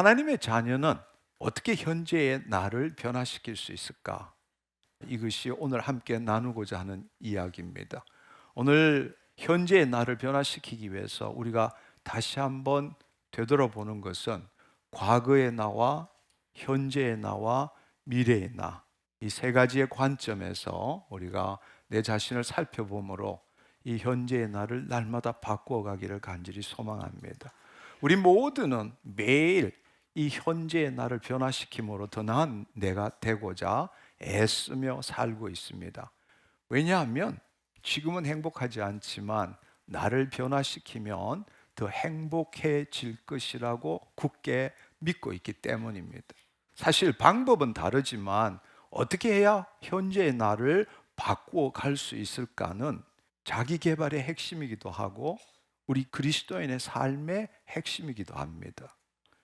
하나님의 자녀는 어떻게 현재의 나를 변화시킬 수 있을까? 이것이 오늘 함께 나누고자 하는 이야기입니다. 오늘 현재의 나를 변화시키기 위해서 우리가 다시 한번 되돌아보는 것은 과거의 나와 현재의 나와 미래의 나, 이 세 가지의 관점에서 우리가 내 자신을 살펴보므로 이 현재의 나를 날마다 바꾸어 가기를 간절히 소망합니다. 우리 모두는 매일 이 현재의 나를 변화시킴으로 더 나은 내가 되고자 애쓰며 살고 있습니다. 왜냐하면 지금은 행복하지 않지만 나를 변화시키면 더 행복해질 것이라고 굳게 믿고 있기 때문입니다. 사실 방법은 다르지만 어떻게 해야 현재의 나를 바꾸어 갈 수 있을까는 자기 개발의 핵심이기도 하고 우리 그리스도인의 삶의 핵심이기도 합니다.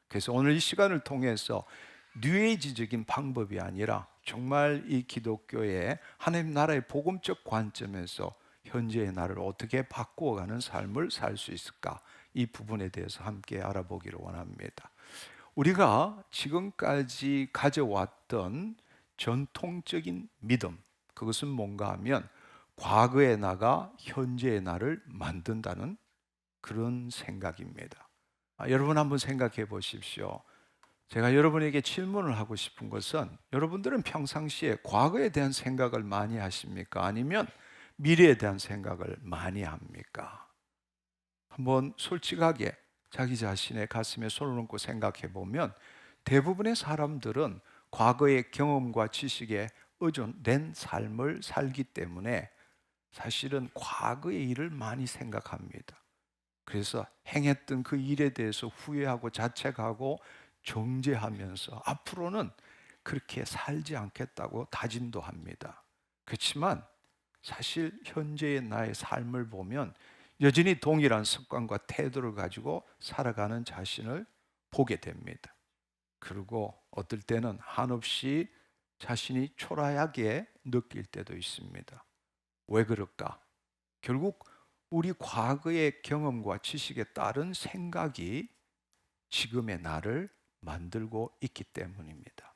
그래서 오늘 이 시간을 통해서 뉴에이지적인 방법이 아니라 정말 이 기독교의 하나님 나라의 복음적 관점에서 현재의 나를 어떻게 바꾸어가는 삶을 살 수 있을까, 이 부분에 대해서 함께 알아보기를 원합니다. 우리가 지금까지 가져왔던 전통적인 믿음, 그것은 뭔가 하면 과거의 나가 현재의 나를 만든다는 그런 생각입니다. 여러분 한번 생각해 보십시오. 제가 여러분에게 질문을 하고 싶은 것은, 여러분들은 평상시에 과거에 대한 생각을 많이 하십니까? 아니면 미래에 대한 생각을 많이 합니까? 한번 솔직하게 자기 자신의 가슴에 손을 얹고 생각해 보면 대부분의 사람들은 과거의 경험과 지식에 의존된 삶을 살기 때문에 사실은 과거의 일을 많이 생각합니다. 그래서 행했던 그 일에 대해서 후회하고 자책하고 정죄하면서 앞으로는 그렇게 살지 않겠다고 다짐도 합니다. 그렇지만 사실 현재의 나의 삶을 보면 여전히 동일한 습관과 태도를 가지고 살아가는 자신을 보게 됩니다. 그리고 어떨 때는 한없이 자신이 초라하게 느낄 때도 있습니다. 왜 그럴까? 결국 우리 과거의 경험과 지식에 따른 생각이 지금의 나를 만들고 있기 때문입니다.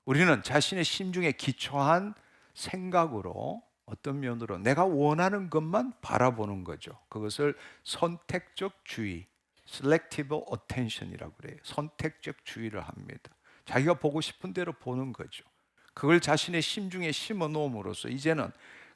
우리는 자신의 심중에 기초한 생각으로 어떤 면으로 내가 원하는 것만 바라보는 거죠. 그것을 선택적 주의, selective attention이라고 그래요. 선택적 주의를 합니다. 자기가 보고 싶은 대로 보는 거죠. 그걸 자신의 심중에 심어 놓음으로써 이제는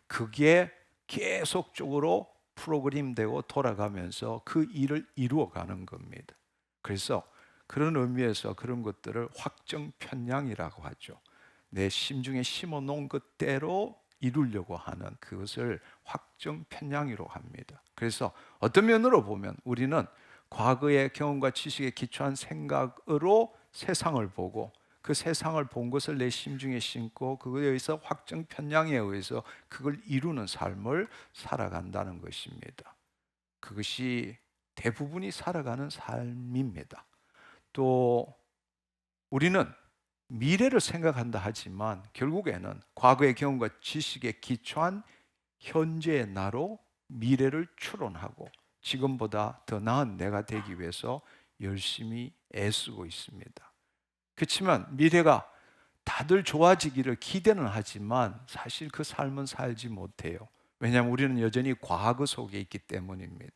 그게 계속적으로 프로그램되고 돌아가면서 그 일을 이루어가는 겁니다. 그래서 그런 의미에서 그런 것들을 확정 편향이라고 하죠. 내 심중에 심어 놓은 것대로 이루려고 하는 그것을 확정 편향이라고 합니다. 그래서 어떤 면으로 보면 우리는 과거의 경험과 지식에 기초한 생각으로 세상을 보고 그 세상을 본 것을 내 심중에 심고 그거에 의해서 확정 편향에 의해서 그걸 이루는 삶을 살아간다는 것입니다. 그것이 대부분이 살아가는 삶입니다. 또 우리는 미래를 생각한다 하지만 결국에는 과거의 경험과 지식에 기초한 현재의 나로 미래를 추론하고 지금보다 더 나은 내가 되기 위해서 열심히 애쓰고 있습니다. 그렇지만 미래가 다들 좋아지기를 기대는 하지만 사실 그 삶은 살지 못해요. 왜냐하면 우리는 여전히 과거 속에 있기 때문입니다.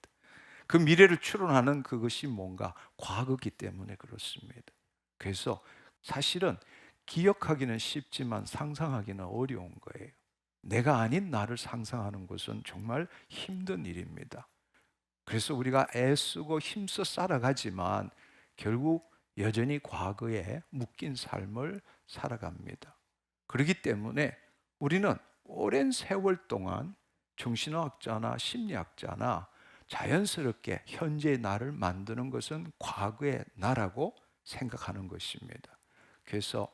그 미래를 추론하는 그것이 뭔가 과거이기 때문에 그렇습니다. 그래서 사실은 기억하기는 쉽지만 상상하기는 어려운 거예요. 내가 아닌 나를 상상하는 것은 정말 힘든 일입니다. 그래서 우리가 애쓰고 힘써 살아가지만 결국 여전히 과거에 묶인 삶을 살아갑니다. 그렇기 때문에 우리는 오랜 세월 동안 정신의학자나 심리학자나 자연스럽게 현재의 나를 만드는 것은 과거의 나라고 생각하는 것입니다. 그래서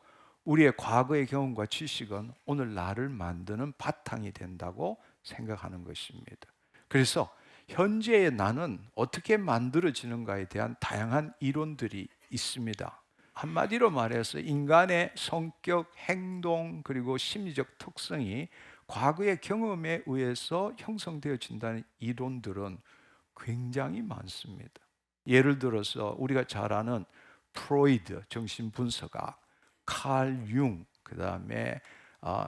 우리의 과거의 경험과 지식은 오늘 나를 만드는 바탕이 된다고 생각하는 것입니다. 그래서 현재의 나는 어떻게 만들어지는가에 대한 다양한 이론들이 있습니다. 한마디로 말해서 인간의 성격, 행동, 그리고 심리적 특성이 과거의 경험에 의해서 형성되어진다는 이론들은 굉장히 많습니다. 예를 들어서 우리가 잘 아는 프로이드 정신분석학, 칼 융, 그다음에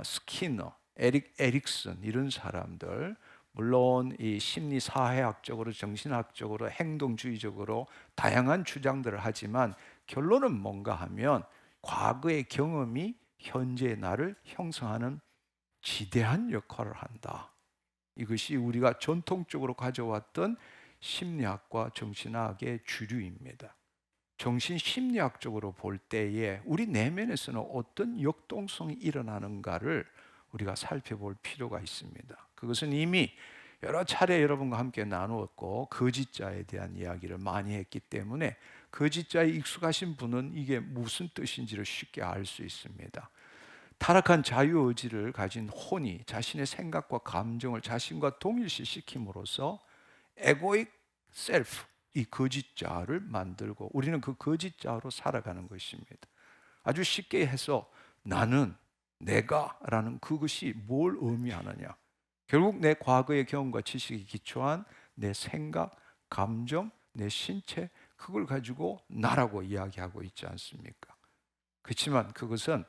스키너, 에릭슨 이런 사람들, 물론 이 심리 사회학적으로 정신학적으로 행동주의적으로 다양한 주장들을 하지만 결론은 뭔가 하면 과거의 경험이 현재의 나를 형성하는 지대한 역할을 한다. 이것이 우리가 전통적으로 가져왔던 심리학과 정신학의 주류입니다. 정신심리학적으로 볼 때에 우리 내면에서는 어떤 역동성이 일어나는가를 우리가 살펴볼 필요가 있습니다. 그것은 이미 여러 차례 여러분과 함께 나누었고 거짓자에 대한 이야기를 많이 했기 때문에 거짓자에 익숙하신 분은 이게 무슨 뜻인지를 쉽게 알 수 있습니다. 타락한 자유의지를 가진 혼이 자신의 생각과 감정을 자신과 동일시시킴으로써 에고익 셀프, 이 거짓자를 만들고 우리는 그 거짓자로 살아가는 것입니다. 아주 쉽게 해서 나는, 내가라는 그것이 뭘 의미하느냐, 결국 내 과거의 경험과 지식에 기초한 내 생각, 감정, 내 신체, 그걸 가지고 나라고 이야기하고 있지 않습니까? 그렇지만 그것은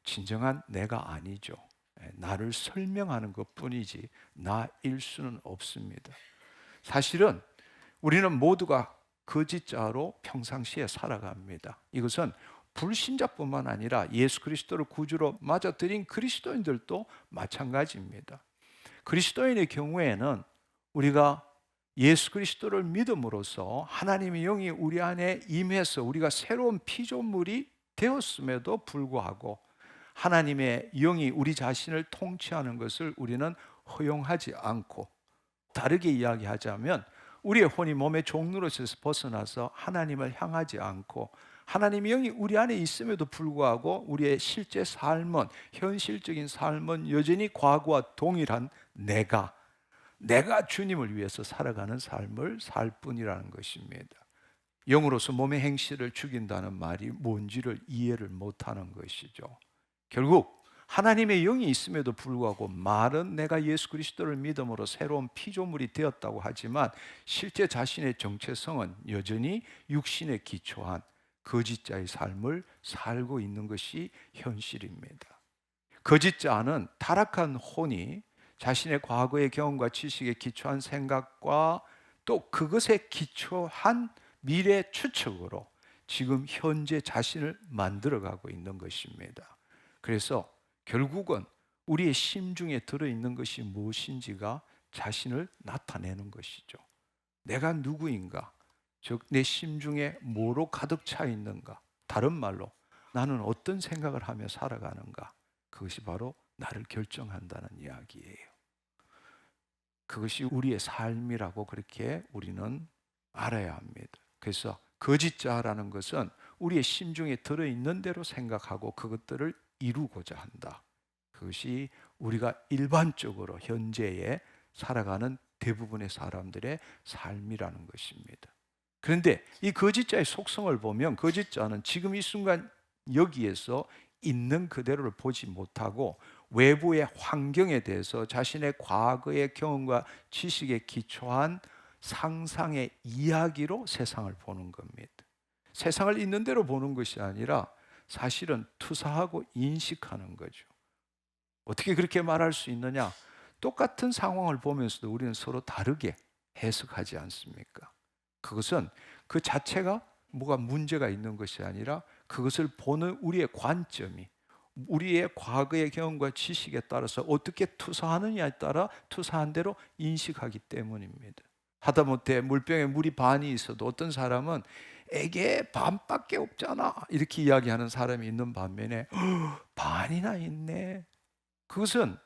진정한 내가 아니죠. 나를 설명하는 것뿐이지 나일 수는 없습니다. 사실은 우리는 모두가 거짓자로 평상시에 살아갑니다. 이것은 불신자뿐만 아니라 예수 그리스도를 구주로 맞아들인 그리스도인들도 마찬가지입니다. 그리스도인의 경우에는 우리가 예수 그리스도를 믿음으로써 하나님의 영이 우리 안에 임해서 우리가 새로운 피조물이 되었음에도 불구하고 하나님의 영이 우리 자신을 통치하는 것을 우리는 허용하지 않고, 다르게 이야기하자면 우리의 혼이 몸의 종로로서 벗어나서 하나님을 향하지 않고 하나님의 영이 우리 안에 있음에도 불구하고 우리의 실제 삶은, 현실적인 삶은 여전히 과거와 동일한 내가 주님을 위해서 살아가는 삶을 살 뿐이라는 것입니다. 영으로서 몸의 행실을 죽인다는 말이 뭔지를 이해를 못하는 것이죠. 결국 하나님의 영이 있음에도 불구하고 말은 내가 예수 그리스도를 믿음으로 새로운 피조물이 되었다고 하지만 실제 자신의 정체성은 여전히 육신에 기초한 거짓자의 삶을 살고 있는 것이 현실입니다. 거짓자는 타락한 혼이 자신의 과거의 경험과 지식에 기초한 생각과 또 그것에 기초한 미래 추측으로 지금 현재 자신을 만들어가고 있는 것입니다. 그래서 결국은 우리의 심중에 들어있는 것이 무엇인지가 자신을 나타내는 것이죠. 내가 누구인가? 즉, 내 심중에 뭐로 가득 차 있는가? 다른 말로 나는 어떤 생각을 하며 살아가는가? 그것이 바로 나를 결정한다는 이야기예요. 그것이 우리의 삶이라고 그렇게 우리는 알아야 합니다. 그래서 거짓자라는 것은 우리의 심중에 들어있는 대로 생각하고 그것들을 이루고자 한다. 그것이 우리가 일반적으로 현재에 살아가는 대부분의 사람들의 삶이라는 것입니다. 그런데 이 거짓자의 속성을 보면 거짓자는 지금 이 순간 여기에서 있는 그대로를 보지 못하고 외부의 환경에 대해서 자신의 과거의 경험과 지식에 기초한 상상의 이야기로 세상을 보는 겁니다. 세상을 있는 대로 보는 것이 아니라 사실은 투사하고 인식하는 거죠. 어떻게 그렇게 말할 수 있느냐? 똑같은 상황을 보면서도 우리는 서로 다르게 해석하지 않습니까? 그것은 그 자체가 뭐가 문제가 있는 것이 아니라 그것을 보는 우리의 관점이 우리의 과거의 경험과 지식에 따라서 어떻게 투사하느냐에 따라 투사한 대로 인식하기 때문입니다. 하다못해 물병에 물이 반이 있어도 어떤 사람은 에게 반밖에 없잖아 이렇게 이야기하는 사람이 있는 반면에 반이나 있네. 그것은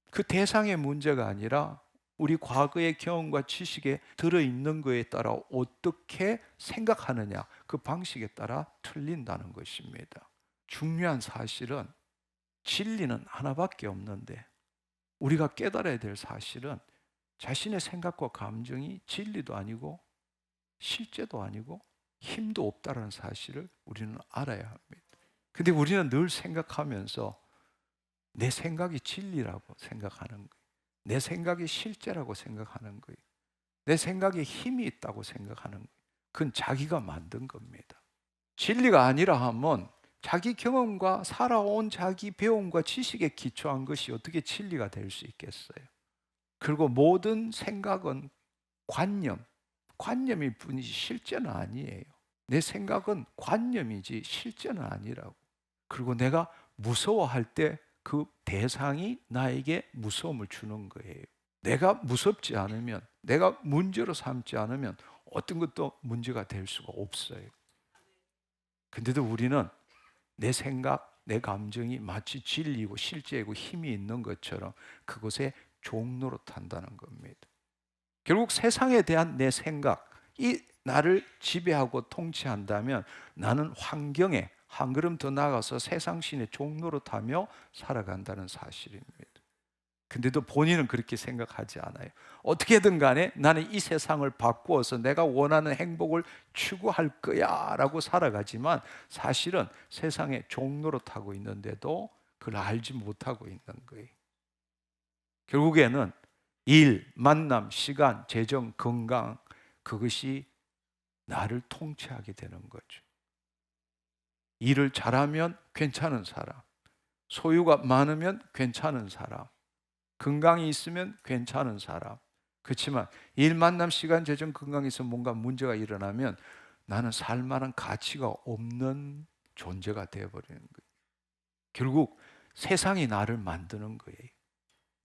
그 대상의 문제가 아니라 우리 과거의 경험과 지식에 들어있는 것에 따라 어떻게 생각하느냐, 그 방식에 따라 틀린다는 것입니다. 중요한 사실은 진리는 하나밖에 없는데 우리가 깨달아야 될 사실은 자신의 생각과 감정이 진리도 아니고 실제도 아니고 힘도 없다는 사실을 우리는 알아야 합니다. 근데 우리는 늘 생각하면서 내 생각이 진리라고 생각하는 거예요. 내 생각이 실제라고 생각하는 거예요. 내 생각에 힘이 있다고 생각하는 거예요. 그건 자기가 만든 겁니다. 진리가 아니라 하면 자기 경험과 살아온 자기 배움과 지식에 기초한 것이 어떻게 진리가 될 수 있겠어요? 그리고 모든 생각은 관념일 뿐이지 실제는 아니에요. 내 생각은 관념이지 실제는 아니라고. 그리고 내가 무서워할 때 그 대상이 나에게 무서움을 주는 거예요. 내가 무섭지 않으면, 내가 문제로 삼지 않으면 어떤 것도 문제가 될 수가 없어요. 근데도 우리는 내 생각, 내 감정이 마치 진리고 실제이고 힘이 있는 것처럼 그것에 종노릇한다는 겁니다. 결국 세상에 대한 내 생각이 나를 지배하고 통치한다면 나는 환경에 한 걸음 더 나가서 세상 신의 종노릇하며 살아간다는 사실입니다. 근데도 본인은 그렇게 생각하지 않아요. 어떻게든 간에 나는 이 세상을 바꾸어서 내가 원하는 행복을 추구할 거야 라고 살아가지만 사실은 세상에 종노릇하고 있는데도 그걸 알지 못하고 있는 거예요. 결국에는 일, 만남, 시간, 재정, 건강, 그것이 나를 통치하게 되는 거죠. 일을 잘하면 괜찮은 사람, 소유가 많으면 괜찮은 사람, 건강이 있으면 괜찮은 사람. 그렇지만 일, 만남, 시간, 재정, 건강에서 뭔가 문제가 일어나면 나는 살만한 가치가 없는 존재가 되어버리는 거예요. 결국 세상이 나를 만드는 거예요.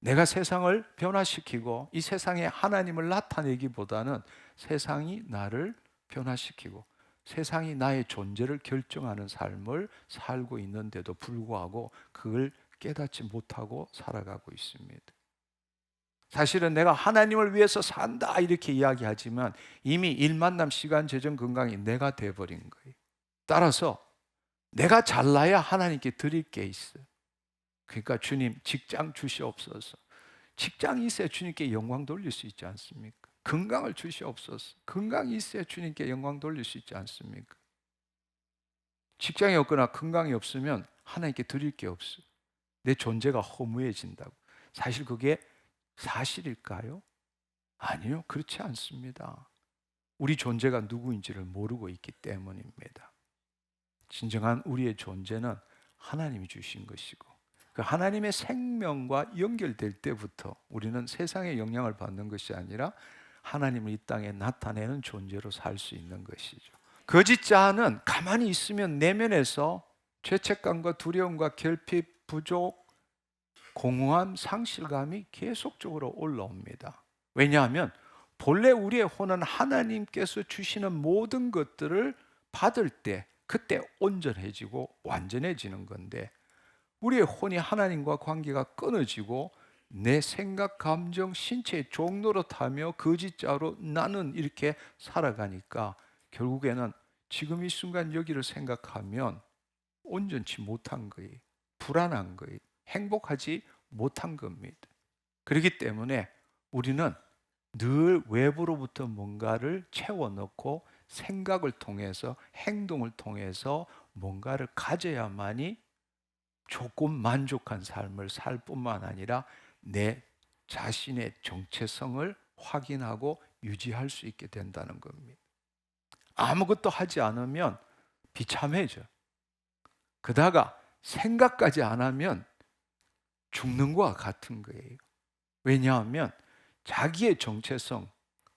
내가 세상을 변화시키고 이 세상에 하나님을 나타내기보다는 세상이 나를 변화시키고 세상이 나의 존재를 결정하는 삶을 살고 있는데도 불구하고 그걸 깨닫지 못하고 살아가고 있습니다. 사실은 내가 하나님을 위해서 산다 이렇게 이야기하지만 이미 일, 만남, 시간, 재정, 건강이 내가 돼버린 거예요. 따라서 내가 잘나야 하나님께 드릴 게 있어요. 그러니까 주님 직장 주시옵소서. 직장이 있어야 주님께 영광 돌릴 수 있지 않습니까? 건강을 주시옵소서. 건강이 있어야 주님께 영광 돌릴 수 있지 않습니까? 직장이 없거나 건강이 없으면 하나님께 드릴 게 없어요. 내 존재가 허무해진다고. 사실 그게 사실일까요? 아니요, 그렇지 않습니다. 우리 존재가 누구인지를 모르고 있기 때문입니다. 진정한 우리의 존재는 하나님이 주신 것이고 그 하나님의 생명과 연결될 때부터 우리는 세상의 영향을 받는 것이 아니라 하나님을 이 땅에 나타내는 존재로 살 수 있는 것이죠. 거짓 자아는 가만히 있으면 내면에서 죄책감과 두려움과 결핍, 부족, 공허함, 상실감이 계속적으로 올라옵니다. 왜냐하면 본래 우리의 혼은 하나님께서 주시는 모든 것들을 받을 때 그때 온전해지고 완전해지는 건데 우리의 혼이 하나님과 관계가 끊어지고 내 생각, 감정, 신체의 종노릇하며 거짓자로 나는 이렇게 살아가니까 결국에는 지금 이 순간 여기를 생각하면 온전치 못한 거예요. 불안한 거예요. 행복하지 못한 겁니다. 그렇기 때문에 우리는 늘 외부로부터 뭔가를 채워넣고 생각을 통해서 행동을 통해서 뭔가를 가져야만이 조금 만족한 삶을 살 뿐만 아니라 내 자신의 정체성을 확인하고 유지할 수 있게 된다는 겁니다. 아무것도 하지 않으면 비참해져. 그다가 생각까지 안 하면 죽는 것과 같은 거예요. 왜냐하면 자기의 정체성,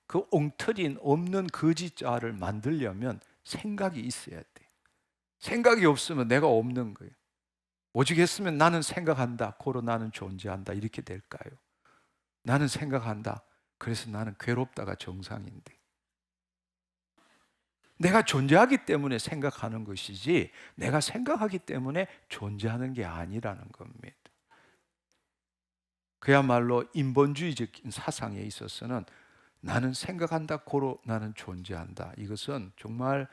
그 엉터리인 없는 거짓자를 만들려면 생각이 있어야 돼. 생각이 없으면 내가 없는 거예요. 오직 했으면 나는 생각한다, 고로 나는 존재한다 이렇게 될까요? 나는 생각한다, 그래서 나는 괴롭다가 정상인데 내가 존재하기 때문에 생각하는 것이지 내가 생각하기 때문에 존재하는 게 아니라는 겁니다. 그야말로 인본주의적인 사상에 있어서는 나는 생각한다, 고로 나는 존재한다. 이것은 정말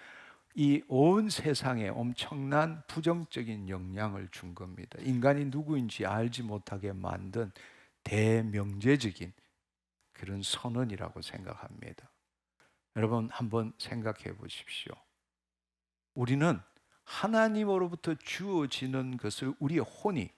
이 온 세상에 엄청난 부정적인 영향을 준 겁니다. 인간이 누구인지 알지 못하게 만든 대명제적인 그런 선언이라고 생각합니다. 여러분 한번 생각해 보십시오. 우리는 하나님으로부터 주어지는 것을 우리의 혼이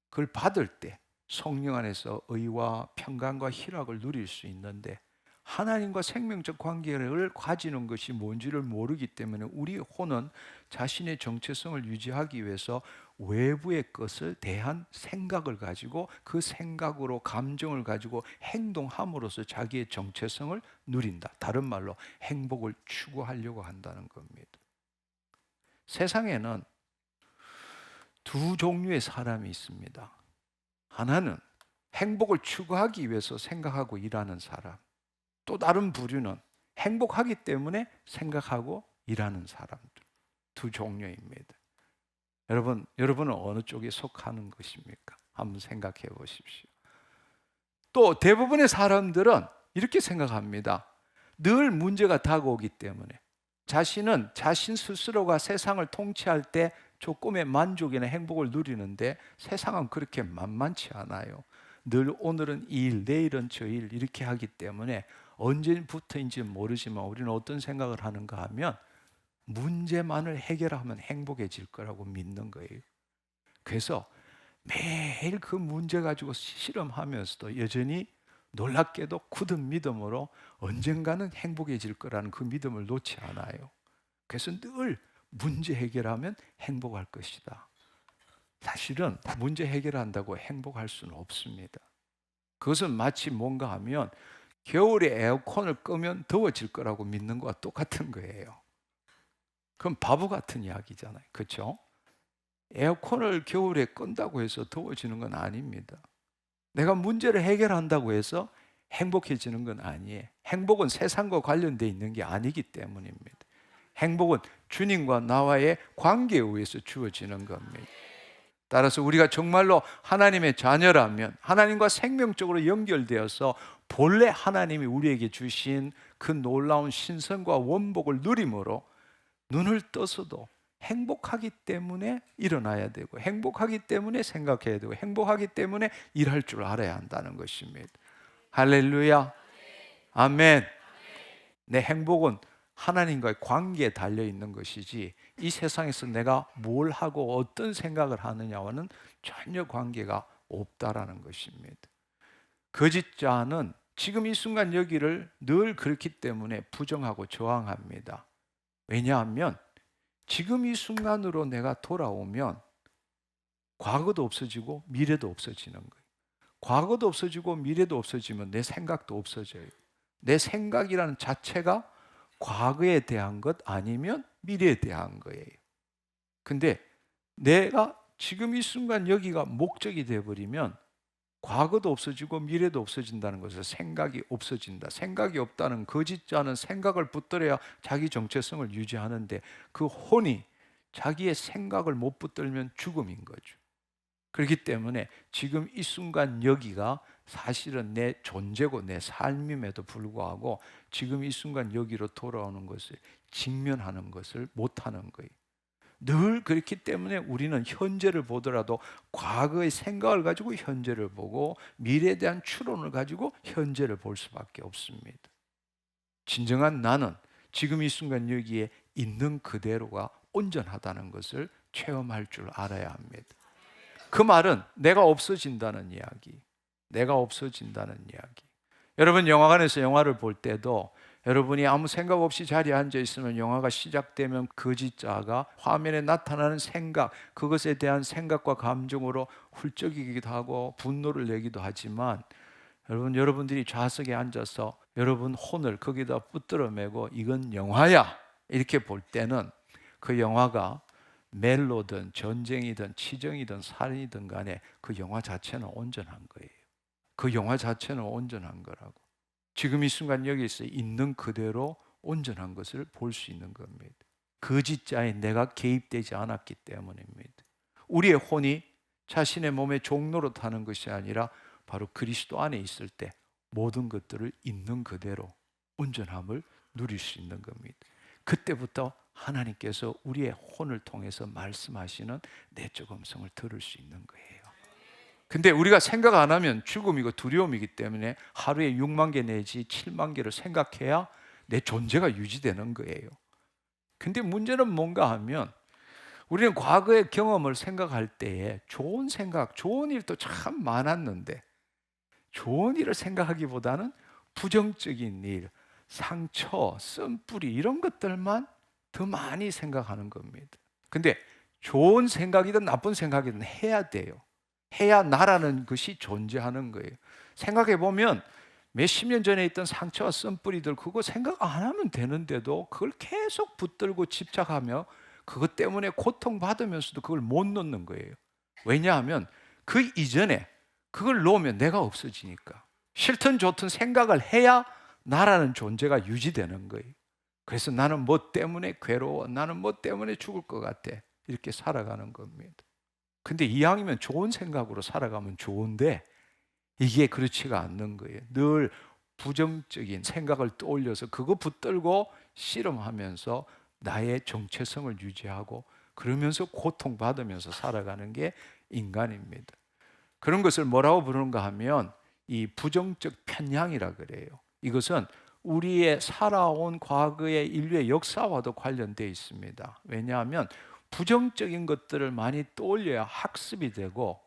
그걸 받을 때 성령 안에서 의와 평강과 희락을 누릴 수 있는데 하나님과 생명적 관계를 가지는 것이 뭔지를 모르기 때문에 우리 혼은 자신의 정체성을 유지하기 위해서 외부의 것을 대한 생각을 가지고 그 생각으로 감정을 가지고 행동함으로써 자기의 정체성을 누린다. 다른 말로 행복을 추구하려고 한다는 겁니다. 세상에는 두 종류의 사람이 있습니다. 하나는 행복을 추구하기 위해서 생각하고 일하는 사람, 또 다른 부류는 행복하기 때문에 생각하고 일하는 사람들. 두 종류입니다. 여러분은 어느 쪽에 속하는 것입니까? 한번 생각해 보십시오. 또 대부분의 사람들은 이렇게 생각합니다. 늘 문제가 다가오기 때문에 자신은 자신 스스로가 세상을 통치할 때 조금의 만족이나 행복을 누리는데 세상은 그렇게 만만치 않아요. 늘 오늘은 이 일, 내일은 저 일 이렇게 하기 때문에 언제부터인지 모르지만 우리는 어떤 생각을 하는가 하면 문제만을 해결하면 행복해질 거라고 믿는 거예요. 그래서 매일 그 문제 가지고 실험하면서도 여전히 놀랍게도 굳은 믿음으로 언젠가는 행복해질 거라는 그 믿음을 놓지 않아요. 그래서 늘 문제 해결하면 행복할 것이다. 사실은 문제 해결한다고 행복할 수는 없습니다. 그것은 마치 뭔가 하면 겨울에 에어컨을 끄면 더워질 거라고 믿는 거와 똑같은 거예요. 그럼 바보 같은 이야기잖아요. 그렇죠? 에어컨을 겨울에 끈다고 해서 더워지는 건 아닙니다. 내가 문제를 해결한다고 해서 행복해지는 건 아니에요. 행복은 세상과 관련되어 있는 게 아니기 때문입니다. 행복은 주님과 나와의 관계에 의해서 주어지는 겁니다. 따라서 우리가 정말로 하나님의 자녀라면 하나님과 생명적으로 연결되어서 본래 하나님이 우리에게 주신 그 놀라운 신성과 원복을 누림으로 눈을 떠서도 행복하기 때문에 일어나야 되고 행복하기 때문에 생각해야 되고 행복하기 때문에 일할 줄 알아야 한다는 것입니다. 할렐루야. 아멘. 내 행복은 하나님과의 관계에 달려 있는 것이지 이 세상에서 내가 뭘 하고 어떤 생각을 하느냐와는 전혀 관계가 없다라는 것입니다. 거짓자는 지금 이 순간 여기를 늘 그렇기 때문에 부정하고 저항합니다. 왜냐하면 지금 이 순간으로 내가 돌아오면 과거도 없어지고 미래도 없어지는 거예요. 과거도 없어지고 미래도 없어지면 내 생각도 없어져요. 내 생각이라는 자체가 과거에 대한 것 아니면 미래에 대한 거예요. 근데 내가 지금 이 순간 여기가 목적이 되어버리면 과거도 없어지고 미래도 없어진다는 것은 생각이 없어진다. 생각이 없다는 거짓자는 생각을 붙들어야 자기 정체성을 유지하는데 그 혼이 자기의 생각을 못 붙들면 죽음인 거죠. 그렇기 때문에 지금 이 순간 여기가 사실은 내 존재고 내 삶임에도 불구하고 지금 이 순간 여기로 돌아오는 것을 직면하는 것을 못하는 거예요. 늘 그렇기 때문에 우리는 현재를 보더라도 과거의 생각을 가지고 현재를 보고 미래에 대한 추론을 가지고 현재를 볼 수밖에 없습니다. 진정한 나는 지금 이 순간 여기에 있는 그대로가 온전하다는 것을 체험할 줄 알아야 합니다. 그 말은 내가 없어진다는 이야기, 내가 없어진다는 이야기. 여러분 영화관에서 영화를 볼 때도 여러분이 아무 생각 없이 자리에 앉아 있으면 영화가 시작되면 거짓자가 화면에 나타나는 생각, 그것에 대한 생각과 감정으로 훌쩍이기도 하고 분노를 내기도 하지만 여러분들이 좌석에 앉아서 여러분 혼을 거기다 붙들어 매고 이건 영화야 이렇게 볼 때는 그 영화가 멜로든 전쟁이든 치정이든 살인이든 간에 그 영화 자체는 온전한 거예요. 그 영화 자체는 온전한 거라고. 지금 이 순간 여기서 있는 그대로 온전한 것을 볼 수 있는 겁니다. 거짓자에 내가 개입되지 않았기 때문입니다. 우리의 혼이 자신의 몸의 종로로 타는 것이 아니라 바로 그리스도 안에 있을 때 모든 것들을 있는 그대로 온전함을 누릴 수 있는 겁니다. 그때부터 하나님께서 우리의 혼을 통해서 말씀하시는 내적 음성을 들을 수 있는 거예요. 근데 우리가 생각 안 하면 죽음이고 두려움이기 때문에 하루에 6만 개 내지 7만 개를 생각해야 내 존재가 유지되는 거예요. 근데 문제는 뭔가 하면 우리는 과거의 경험을 생각할 때에 좋은 생각, 좋은 일도 참 많았는데 좋은 일을 생각하기보다는 부정적인 일, 상처, 쓴뿌리 이런 것들만 더 많이 생각하는 겁니다. 근데 좋은 생각이든 나쁜 생각이든 해야 돼요. 해야 나라는 것이 존재하는 거예요. 생각해 보면 몇십 년 전에 있던 상처와 쓴뿌리들 그거 생각 안 하면 되는데도 그걸 계속 붙들고 집착하며 그것 때문에 고통받으면서도 그걸 못 놓는 거예요. 왜냐하면 그 이전에 그걸 놓으면 내가 없어지니까. 싫든 좋든 생각을 해야 나라는 존재가 유지되는 거예요. 그래서 나는 뭐 때문에 괴로워, 나는 뭐 때문에 죽을 것 같아, 이렇게 살아가는 겁니다. 근데 이왕이면 좋은 생각으로 살아가면 좋은데 이게 그렇지가 않는 거예요. 늘 부정적인 생각을 떠올려서 그거 붙들고 씨름하면서 나의 정체성을 유지하고 그러면서 고통받으면서 살아가는 게 인간입니다. 그런 것을 뭐라고 부르는가 하면 이 부정적 편향이라 그래요. 이것은 우리의 살아온 과거의 인류의 역사와도 관련되어 있습니다. 왜냐하면 부정적인 것들을 많이 떠올려야 학습이 되고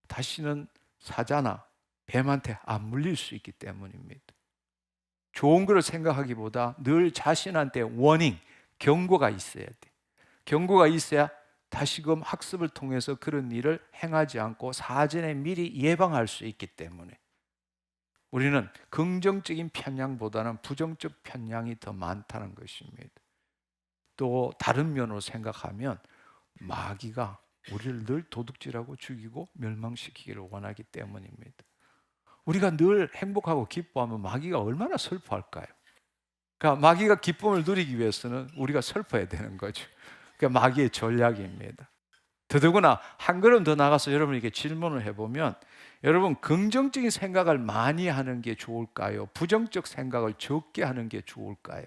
다시는 사자나 뱀한테 안 물릴 수 있기 때문입니다. 좋은 것을 생각하기보다 늘 자신한테 워닝, 경고가 있어야 돼. 경고가 있어야 다시금 학습을 통해서 그런 일을 행하지 않고 사전에 미리 예방할 수 있기 때문에 우리는 긍정적인 편향보다는 부정적 편향이 더 많다는 것입니다. 또 다른 면으로 생각하면 마귀가 우리를 늘 도둑질하고 죽이고 멸망시키기를 원하기 때문입니다. 우리가 늘 행복하고 기뻐하면 마귀가 얼마나 슬퍼할까요? 그러니까 마귀가 기쁨을 누리기 위해서는 우리가 슬퍼야 되는 거죠. 그러니까 마귀의 전략입니다. 더더구나 한 걸음 더 나가서 여러분에게 질문을 해보면 여러분 긍정적인 생각을 많이 하는 게 좋을까요? 부정적 생각을 적게 하는 게 좋을까요?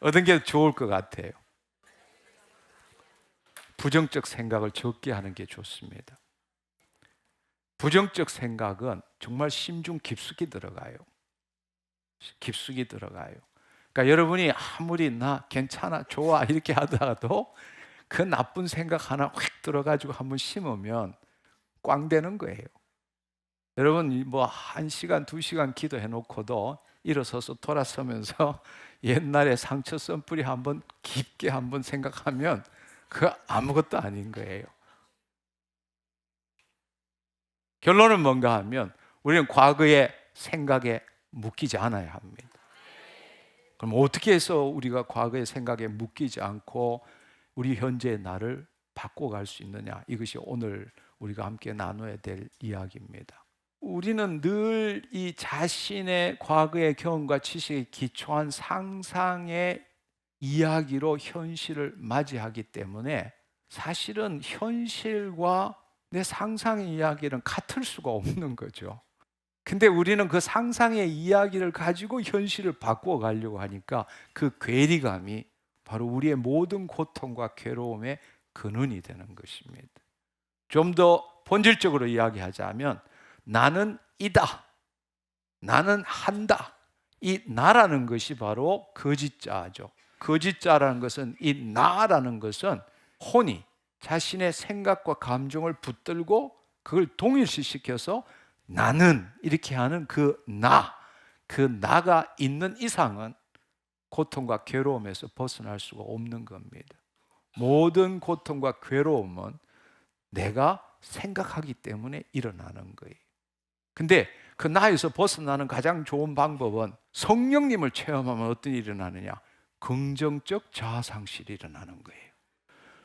어떤 게 좋을 것 같아요? 부정적 생각을 적게 하는 게 좋습니다. 부정적 생각은 정말 심중 깊숙이 들어가요. 깊숙이 들어가요. 그러니까 여러분이 아무리 나 괜찮아, 좋아 이렇게 하다가도 그 나쁜 생각 하나 확 들어가지고 한번 심으면 꽝 되는 거예요. 여러분 뭐 1시간, 2시간 기도해 놓고도 일어서서 돌아서면서 옛날에 상처 쓴뿌리 한번 깊게 한번 생각하면 그거 아무것도 아닌 거예요. 결론은 뭔가 하면 우리는 과거의 생각에 묶이지 않아야 합니다. 그럼 어떻게 해서 우리가 과거의 생각에 묶이지 않고 우리 현재의 나를 바꿔갈 수 있느냐? 이것이 오늘 우리가 함께 나눠야 될 이야기입니다. 우리는 늘 이 자신의 과거의 경험과 지식에 기초한 상상의 이야기로 현실을 맞이하기 때문에 사실은 현실과 내 상상의 이야기는 같을 수가 없는 거죠. 근데 우리는 그 상상의 이야기를 가지고 현실을 바꾸어 가려고 하니까 그 괴리감이 바로 우리의 모든 고통과 괴로움의 근원이 되는 것입니다. 좀 더 본질적으로 이야기하자면 나는 이다, 나는 한다. 이 나라는 것이 바로 거짓자죠. 거짓자라는 것은 이 나라는 것은 혼이 자신의 생각과 감정을 붙들고 그걸 동일시시켜서 나는 이렇게 하는 그 나가 있는 이상은 고통과 괴로움에서 벗어날 수가 없는 겁니다. 모든 고통과 괴로움은 내가 생각하기 때문에 일어나는 거예요. 근데 그 나에서 벗어나는 가장 좋은 방법은 성령님을 체험하면 어떤 일이 일어나느냐? 긍정적 자아상실이 일어나는 거예요.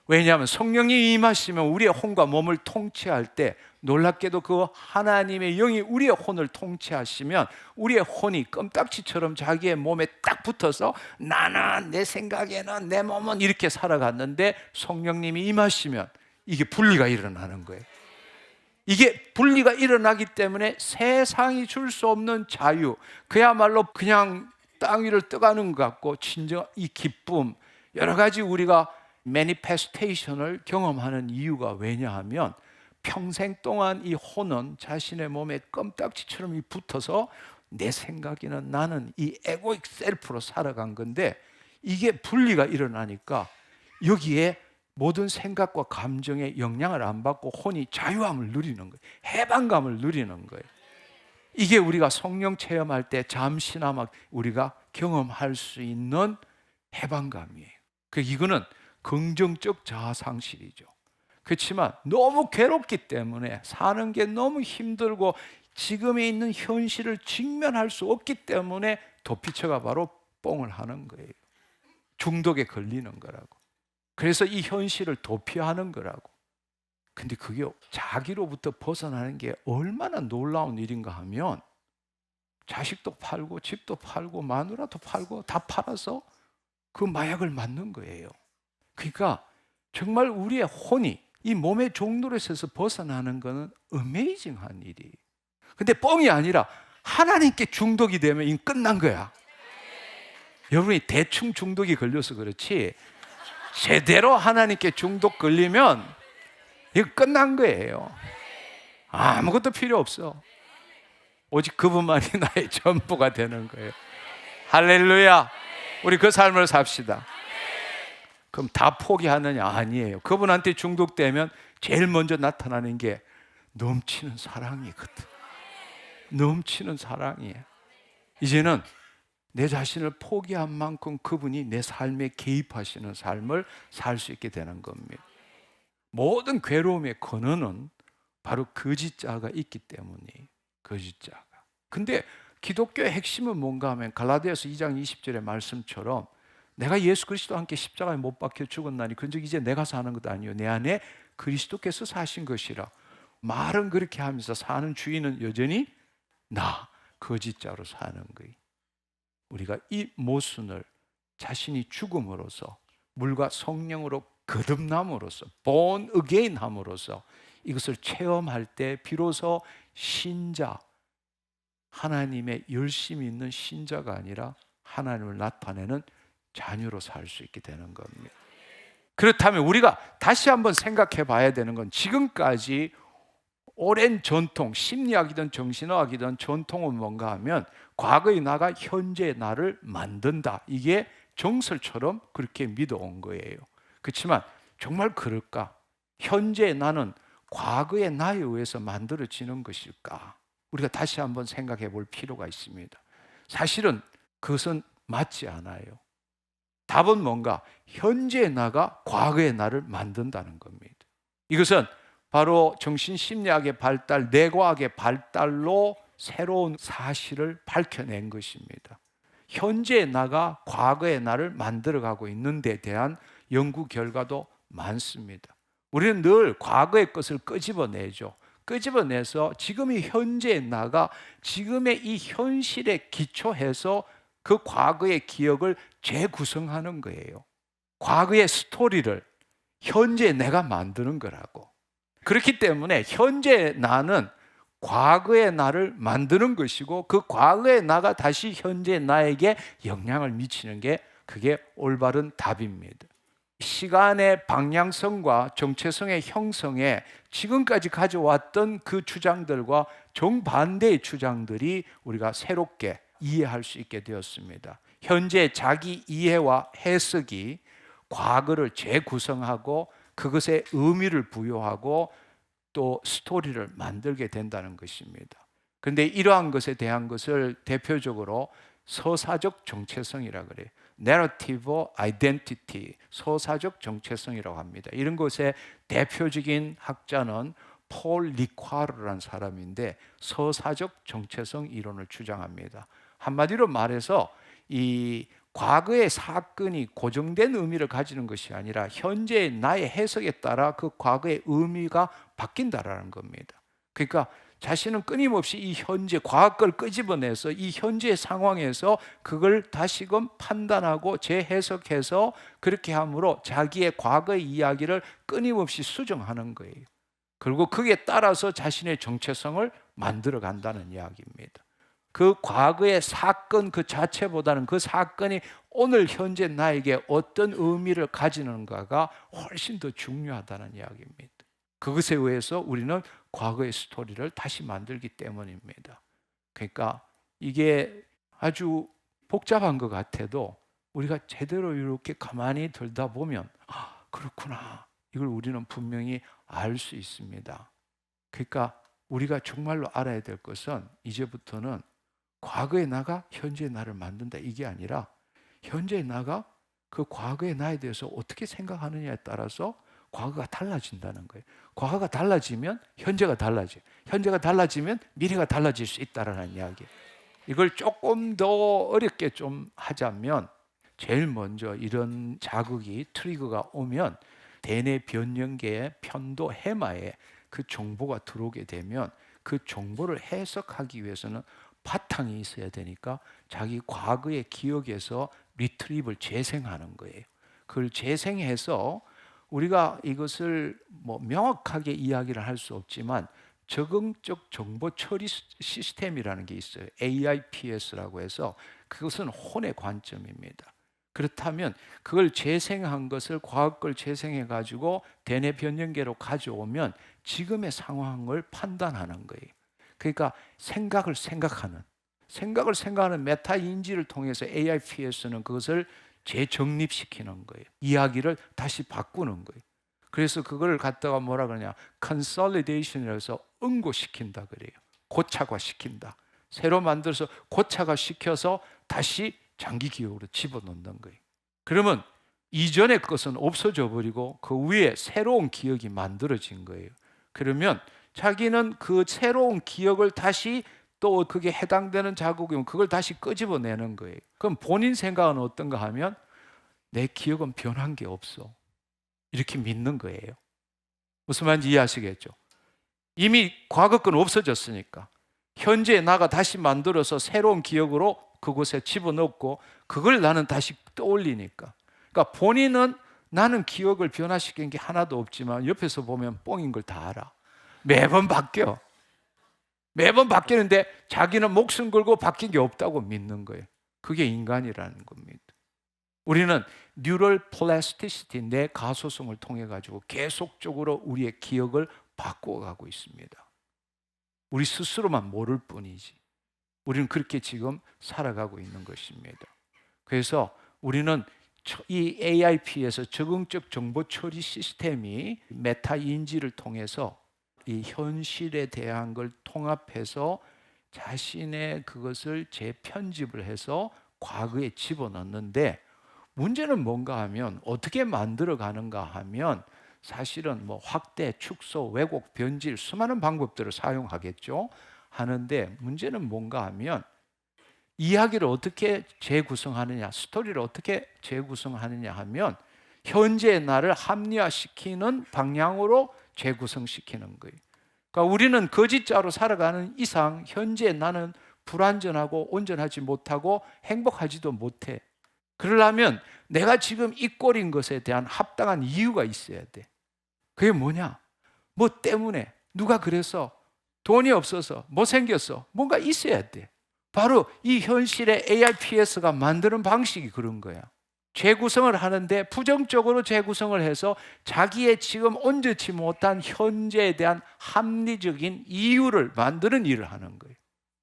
왜냐하면 성령님이 임하시면 우리의 혼과 몸을 통치할 때 놀랍게도 그 하나님의 영이 우리의 혼을 통치하시면 우리의 혼이 껌딱지처럼 자기의 몸에 딱 붙어서 나는 내 생각에는 내 몸은 이렇게 살아갔는데 성령님이 임하시면 이게 분리가 일어나는 거예요. 이게 분리가 일어나기 때문에 세상이 줄 수 없는 자유, 그야말로 그냥 땅 위를 떠가는 것 같고 진정 이 기쁨, 여러 가지 우리가 매니페스테이션을 경험하는 이유가 왜냐하면 평생 동안 이 혼은 자신의 몸에 껌딱지처럼 붙어서 내 생각에는 나는 이 에고익 셀프로 살아간 건데 이게 분리가 일어나니까 여기에 모든 생각과 감정에 영향을 안 받고 혼이 자유함을 누리는 거예요. 해방감을 누리는 거예요. 이게 우리가 성령 체험할 때 잠시나마 우리가 경험할 수 있는 해방감이에요. 이거는 긍정적 자아 상실이죠. 그렇지만 너무 괴롭기 때문에 사는 게 너무 힘들고 지금에 있는 현실을 직면할 수 없기 때문에 도피처가 바로 뽕을 하는 거예요. 중독에 걸리는 거라고. 그래서 이 현실을 도피하는 거라고. 근데 그게 자기로부터 벗어나는 게 얼마나 놀라운 일인가 하면 자식도 팔고 집도 팔고 마누라도 팔고 다 팔아서 그 마약을 맞는 거예요. 그러니까 정말 우리의 혼이 이 몸의 종노릇에서 벗어나는 것은 어메이징한 일이에요. 근데 뻥이 아니라 하나님께 중독이 되면 이건 끝난 거야. 여러분이 대충 중독이 걸려서 그렇지 제대로 하나님께 중독 걸리면 이거 끝난 거예요. 아무것도 필요 없어. 오직 그분만이 나의 전부가 되는 거예요. 할렐루야. 우리 그 삶을 삽시다. 그럼 다 포기하느냐? 아니에요. 그분한테 중독되면 제일 먼저 나타나는 게 넘치는 사랑이거든. 넘치는 사랑이에요. 이제는 내 자신을 포기한 만큼 그분이 내 삶에 개입하시는 삶을 살 수 있게 되는 겁니다. 모든 괴로움의 근원은 바로 거짓자가 있기 때문이에요. 거짓자가. 근데 기독교의 핵심은 뭔가 하면 갈라디아서 2장 20절의 말씀처럼 내가 예수 그리스도와 함께 십자가에 못 박혀 죽었나니 그런즉 이제 내가 사는 것 아니요 내 안에 그리스도께서 사신 것이라. 말은 그렇게 하면서 사는 주인은 여전히 나 거짓자로 사는 거예요. 우리가 이 모순을 자신이 죽음으로써 물과 성령으로 거듭남으로써 born again 함으로써 이것을 체험할 때 비로소 신자, 하나님의 열심이 있는 신자가 아니라 하나님을 나타내는 자녀로 살 수 있게 되는 겁니다. 그렇다면 우리가 다시 한번 생각해 봐야 되는 건 지금까지 오랜 전통, 심리학이든 정신의학이든 전통은 뭔가 하면 과거의 나가 현재의 나를 만든다. 이게 정설처럼 그렇게 믿어온 거예요. 그렇지만 정말 그럴까? 현재의 나는 과거의 나에 의해서 만들어지는 것일까? 우리가 다시 한번 생각해 볼 필요가 있습니다. 사실은 그것은 맞지 않아요. 답은 뭔가? 현재의 나가 과거의 나를 만든다는 겁니다. 이것은 바로 정신심리학의 발달, 뇌과학의 발달로 새로운 사실을 밝혀낸 것입니다. 현재의 나가 과거의 나를 만들어가고 있는 데 대한 연구 결과도 많습니다. 우리는 늘 과거의 것을 끄집어내죠. 끄집어내서 지금의 현재의 나가 지금의 이 현실에 기초해서 그 과거의 기억을 재구성하는 거예요. 과거의 스토리를 현재 내가 만드는 거라고. 그렇기 때문에 현재 나는 과거의 나를 만드는 것이고 그 과거의 나가 다시 현재 나에게 영향을 미치는 게 그게 올바른 답입니다. 시간의 방향성과 정체성의 형성에 지금까지 가져왔던 그 주장들과 정반대의 주장들이 우리가 새롭게 이해할 수 있게 되었습니다. 현재 자기 이해와 해석이 과거를 재구성하고 그것에 의미를 부여하고 또 스토리를 만들게 된다는 것입니다. 그런데 이러한 것에 대한 것을 대표적으로 서사적 정체성이라고 그래요. Narrative Identity, 서사적 정체성이라고 합니다. 이런 것의 대표적인 학자는 폴 리카르라는 사람인데 서사적 정체성 이론을 주장합니다. 한마디로 말해서 이 과거의 사건이 고정된 의미를 가지는 것이 아니라 현재의 나의 해석에 따라 그 과거의 의미가 바뀐다라는 겁니다. 그러니까 자신은 끊임없이 이 현재 과거 걸 끄집어내서 이 현재 상황에서 그걸 다시금 판단하고 재해석해서 그렇게 함으로 자기의 과거의 이야기를 끊임없이 수정하는 거예요. 그리고 그에 따라서 자신의 정체성을 만들어 간다는 이야기입니다. 그 과거의 사건 그 자체보다는 그 사건이 오늘 현재 나에게 어떤 의미를 가지는가가 훨씬 더 중요하다는 이야기입니다. 그것에 의해서 우리는 과거의 스토리를 다시 만들기 때문입니다. 그러니까 이게 아주 복잡한 것 같아도 우리가 제대로 이렇게 가만히 들다 보면 그렇구나. 이걸 우리는 분명히 알 수 있습니다. 그러니까 우리가 정말로 알아야 될 것은 이제부터는 과거의 나가 현재의 나를 만든다 이게 아니라 현재의 나가 그 과거의 나에 대해서 어떻게 생각하느냐에 따라서 과거가 달라진다는 거예요. 과거가 달라지면 현재가 달라져요. 현재가 달라지면 미래가 달라질 수 있다는 이야기예요. 이걸 조금 더 어렵게 좀 하자면 제일 먼저 이런 자극이 트리거가 오면 대뇌 변형계의 편도 해마에 그 정보가 들어오게 되면 그 정보를 해석하기 위해서는 바탕이 있어야 되니까 자기 과거의 기억에서 리트리브를 재생하는 거예요. 그걸 재생해서 우리가 이것을 뭐 명확하게 이야기를 할 수 없지만 적응적 정보 처리 시스템이라는 게 있어요. AIPS라고 해서 그것은 혼의 관점입니다. 그렇다면 그걸 재생한 것을 과거 걸 재생해 가지고 대뇌 변형계로 가져오면 지금의 상황을 판단하는 거예요. 그러니까 생각을 생각하는 메타 인지를 통해서 AIPS는 그것을 재정립시키는 거예요. 이야기를 다시 바꾸는 거예요. 그래서 그걸 갖다가 뭐라 그러냐? consolidation이라고 해서 응고시킨다 그래요. 고착화시킨다. 새로 만들어서 고착화시켜서 다시 장기 기억으로 집어넣는 거예요. 그러면 이전의 것은 없어져 버리고 그 위에 새로운 기억이 만들어진 거예요. 그러면 자기는 그 새로운 기억을 다시 또 그게 해당되는 자극이면 그걸 다시 끄집어내는 거예요. 그럼 본인 생각은 어떤가 하면 내 기억은 변한 게 없어. 이렇게 믿는 거예요. 무슨 말인지 이해하시겠죠? 이미 과거 건 없어졌으니까 현재 나가 다시 만들어서 새로운 기억으로 그곳에 집어넣고 그걸 나는 다시 떠올리니까. 그러니까 본인은 나는 기억을 변화시킨 게 하나도 없지만 옆에서 보면 뻥인 걸 다 알아. 매번 바뀌어. 매번 바뀌는데 자기는 목숨 걸고 바뀐 게 없다고 믿는 거예요. 그게 인간이라는 겁니다. 우리는 뉴럴 플라스티시티, 내 가소성을 통해 가지고 계속적으로 우리의 기억을 바꿔가고 있습니다. 우리 스스로만 모를 뿐이지. 우리는 그렇게 지금 살아가고 있는 것입니다. 그래서 우리는 이 AIP에서 적응적 정보 처리 시스템이 메타 인지를 통해서 이 현실에 대한 걸 통합해서 자신의 그것을 재편집을 해서 과거에 집어넣는데 문제는 뭔가 하면 어떻게 만들어 가는가 하면 사실은 뭐 확대, 축소, 왜곡, 변질 수많은 방법들을 사용하겠죠. 하는데 문제는 뭔가 하면 이야기를 어떻게 재구성하느냐, 스토리를 어떻게 재구성하느냐 하면 현재의 나를 합리화시키는 방향으로 재구성시키는 거예요. 그러니까 우리는 거짓자로 살아가는 이상 현재의 나는 불완전하고 온전하지 못하고 행복하지도 못해. 그러려면 내가 지금 이 꼴인 것에 대한 합당한 이유가 있어야 돼. 그게 뭐냐? 뭐 때문에, 누가 그래서, 돈이 없어서, 못생겼어. 뭔가 있어야 돼. 바로 이 현실의 AIPS가 만드는 방식이 그런 거야. 재구성을 하는데 부정적으로 재구성을 해서 자기의 지금 온전치 못한 현재에 대한 합리적인 이유를 만드는 일을 하는 거예요.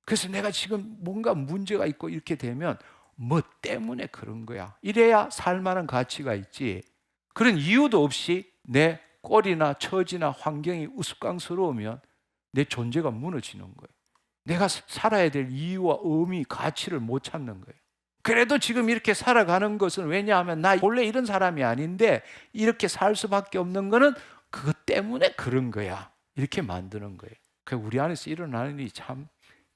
그래서 내가 지금 뭔가 문제가 있고 이렇게 되면 뭐 때문에 그런 거야. 이래야 살만한 가치가 있지. 그런 이유도 없이 내 꼴이나 처지나 환경이 우스꽝스러우면 내 존재가 무너지는 거예요. 내가 살아야 될 이유와 의미, 가치를 못 찾는 거예요. 그래도 지금 이렇게 살아가는 것은 왜냐하면 나 원래 이런 사람이 아닌데 이렇게 살 수밖에 없는 거는 그것 때문에 그런 거야. 이렇게 만드는 거예요. 우리 안에서 일어나는 일이 참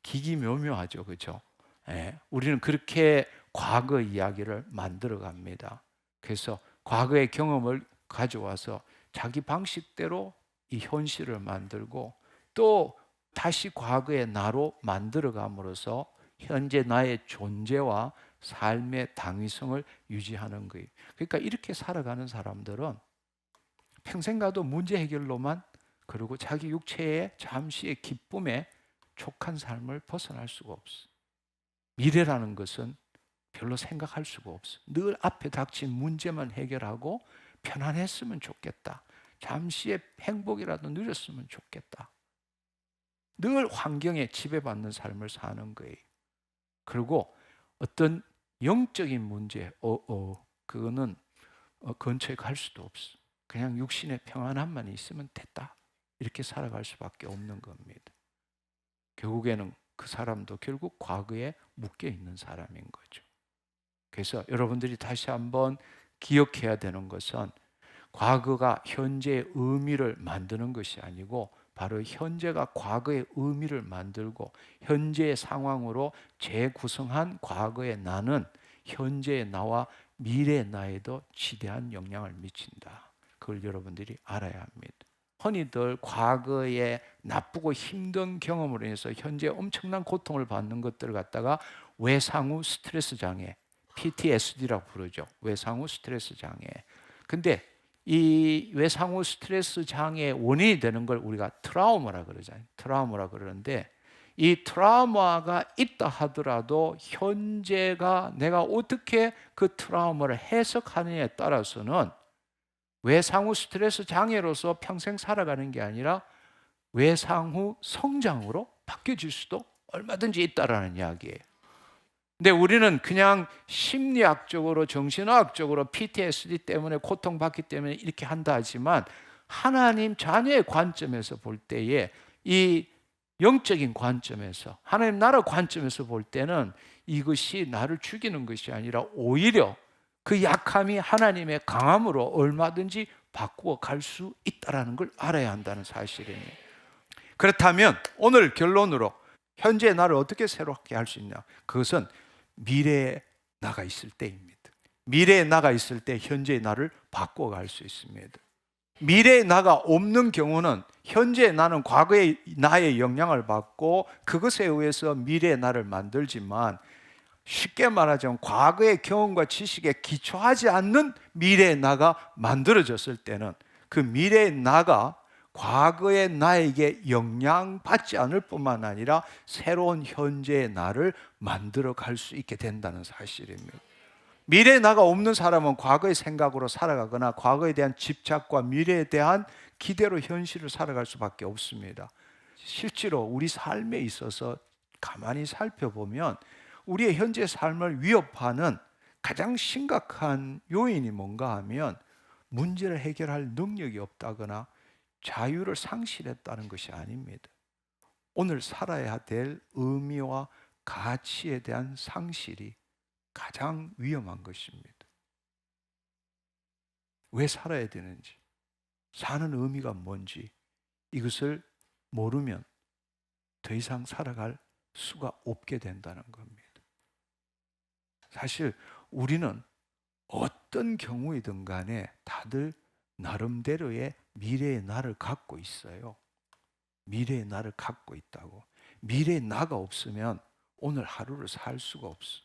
기기묘묘하죠. 그렇죠? 예, 우리는 그렇게 과거 이야기를 만들어 갑니다. 그래서 과거의 경험을 가져와서 자기 방식대로 이 현실을 만들고 또 다시 과거의 나로 만들어 감으로써 현재 나의 존재와 삶의 당위성을 유지하는 거예요. 그러니까 이렇게 살아가는 사람들은 평생 가도 문제 해결로만 그리고 자기 육체의 잠시의 기쁨에 촉한 삶을 벗어날 수가 없어. 미래라는 것은 별로 생각할 수가 없어. 늘 앞에 닥친 문제만 해결하고 편안했으면 좋겠다. 잠시의 행복이라도 누렸으면 좋겠다. 늘 환경에 지배받는 삶을 사는 거예요. 그리고 어떤 영적인 문제, 그거는 근처에 갈 수도 없어. 그냥 육신의 평안함만 있으면 됐다, 이렇게 살아갈 수밖에 없는 겁니다. 결국에는 그 사람도 결국 과거에 묶여 있는 사람인 거죠. 그래서 여러분들이 다시 한번 기억해야 되는 것은 과거가 현재의 의미를 만드는 것이 아니고 바로 현재가 과거의 의미를 만들고 현재의 상황으로 재구성한 과거의 나는 현재의 나와 미래의 나에도 지대한 영향을 미친다. 그걸 여러분들이 알아야 합니다. 흔히들 과거의 나쁘고 힘든 경험으로 인해서 현재 엄청난 고통을 받는 것들을 갖다가 외상후 스트레스 장애, PTSD라고 부르죠. 외상후 스트레스 장애. 근데 이 외상후 스트레스 장애의 원인이 되는 걸 우리가 트라우마라 그러잖아요. 트라우마라 그러는데 이 트라우마가 있다 하더라도 현재가 내가 어떻게 그 트라우마를 해석하느냐에 따라서는 외상후 스트레스 장애로서 평생 살아가는 게 아니라 외상후 성장으로 바뀌어질 수도 얼마든지 있다라는 이야기예요. 근데 우리는 그냥 심리학적으로 정신의학적으로 PTSD 때문에 고통받기 때문에 이렇게 한다 하지만 하나님 자녀의 관점에서 볼 때에 이 영적인 관점에서 하나님 나라 관점에서 볼 때는 이것이 나를 죽이는 것이 아니라 오히려 그 약함이 하나님의 강함으로 얼마든지 바꾸어 갈 수 있다는 걸 알아야 한다는 사실이에요. 그렇다면 오늘 결론으로 현재 나를 어떻게 새롭게 할 수 있냐? 그것은 미래에 나가 있을 때입니다. 미래에 나가 있을 때 현재의 나를 바꿔갈 수 있습니다. 미래에 나가 없는 경우는 현재의 나는 과거의 나의 영향을 받고 그것에 의해서 미래의 나를 만들지만 쉽게 말하자면 과거의 경험과 지식에 기초하지 않는 미래의 나가 만들어졌을 때는 그 미래의 나가 과거의 나에게 영향받지 않을 뿐만 아니라 새로운 현재의 나를 만들어 갈 수 있게 된다는 사실입니다. 미래의 나가 없는 사람은 과거의 생각으로 살아가거나 과거에 대한 집착과 미래에 대한 기대로 현실을 살아갈 수밖에 없습니다. 실제로 우리 삶에 있어서 가만히 살펴보면 우리의 현재 삶을 위협하는 가장 심각한 요인이 뭔가 하면 문제를 해결할 능력이 없다거나 자유를 상실했다는 것이 아닙니다. 오늘 살아야 될 의미와 가치에 대한 상실이 가장 위험한 것입니다. 왜 살아야 되는지, 사는 의미가 뭔지 이것을 모르면 더 이상 살아갈 수가 없게 된다는 겁니다. 사실 우리는 어떤 경우이든 간에 다들 나름대로의 미래의 나를 갖고 있어요. 미래의 나를 갖고 있다고. 미래의 나가 없으면 오늘 하루를 살 수가 없어.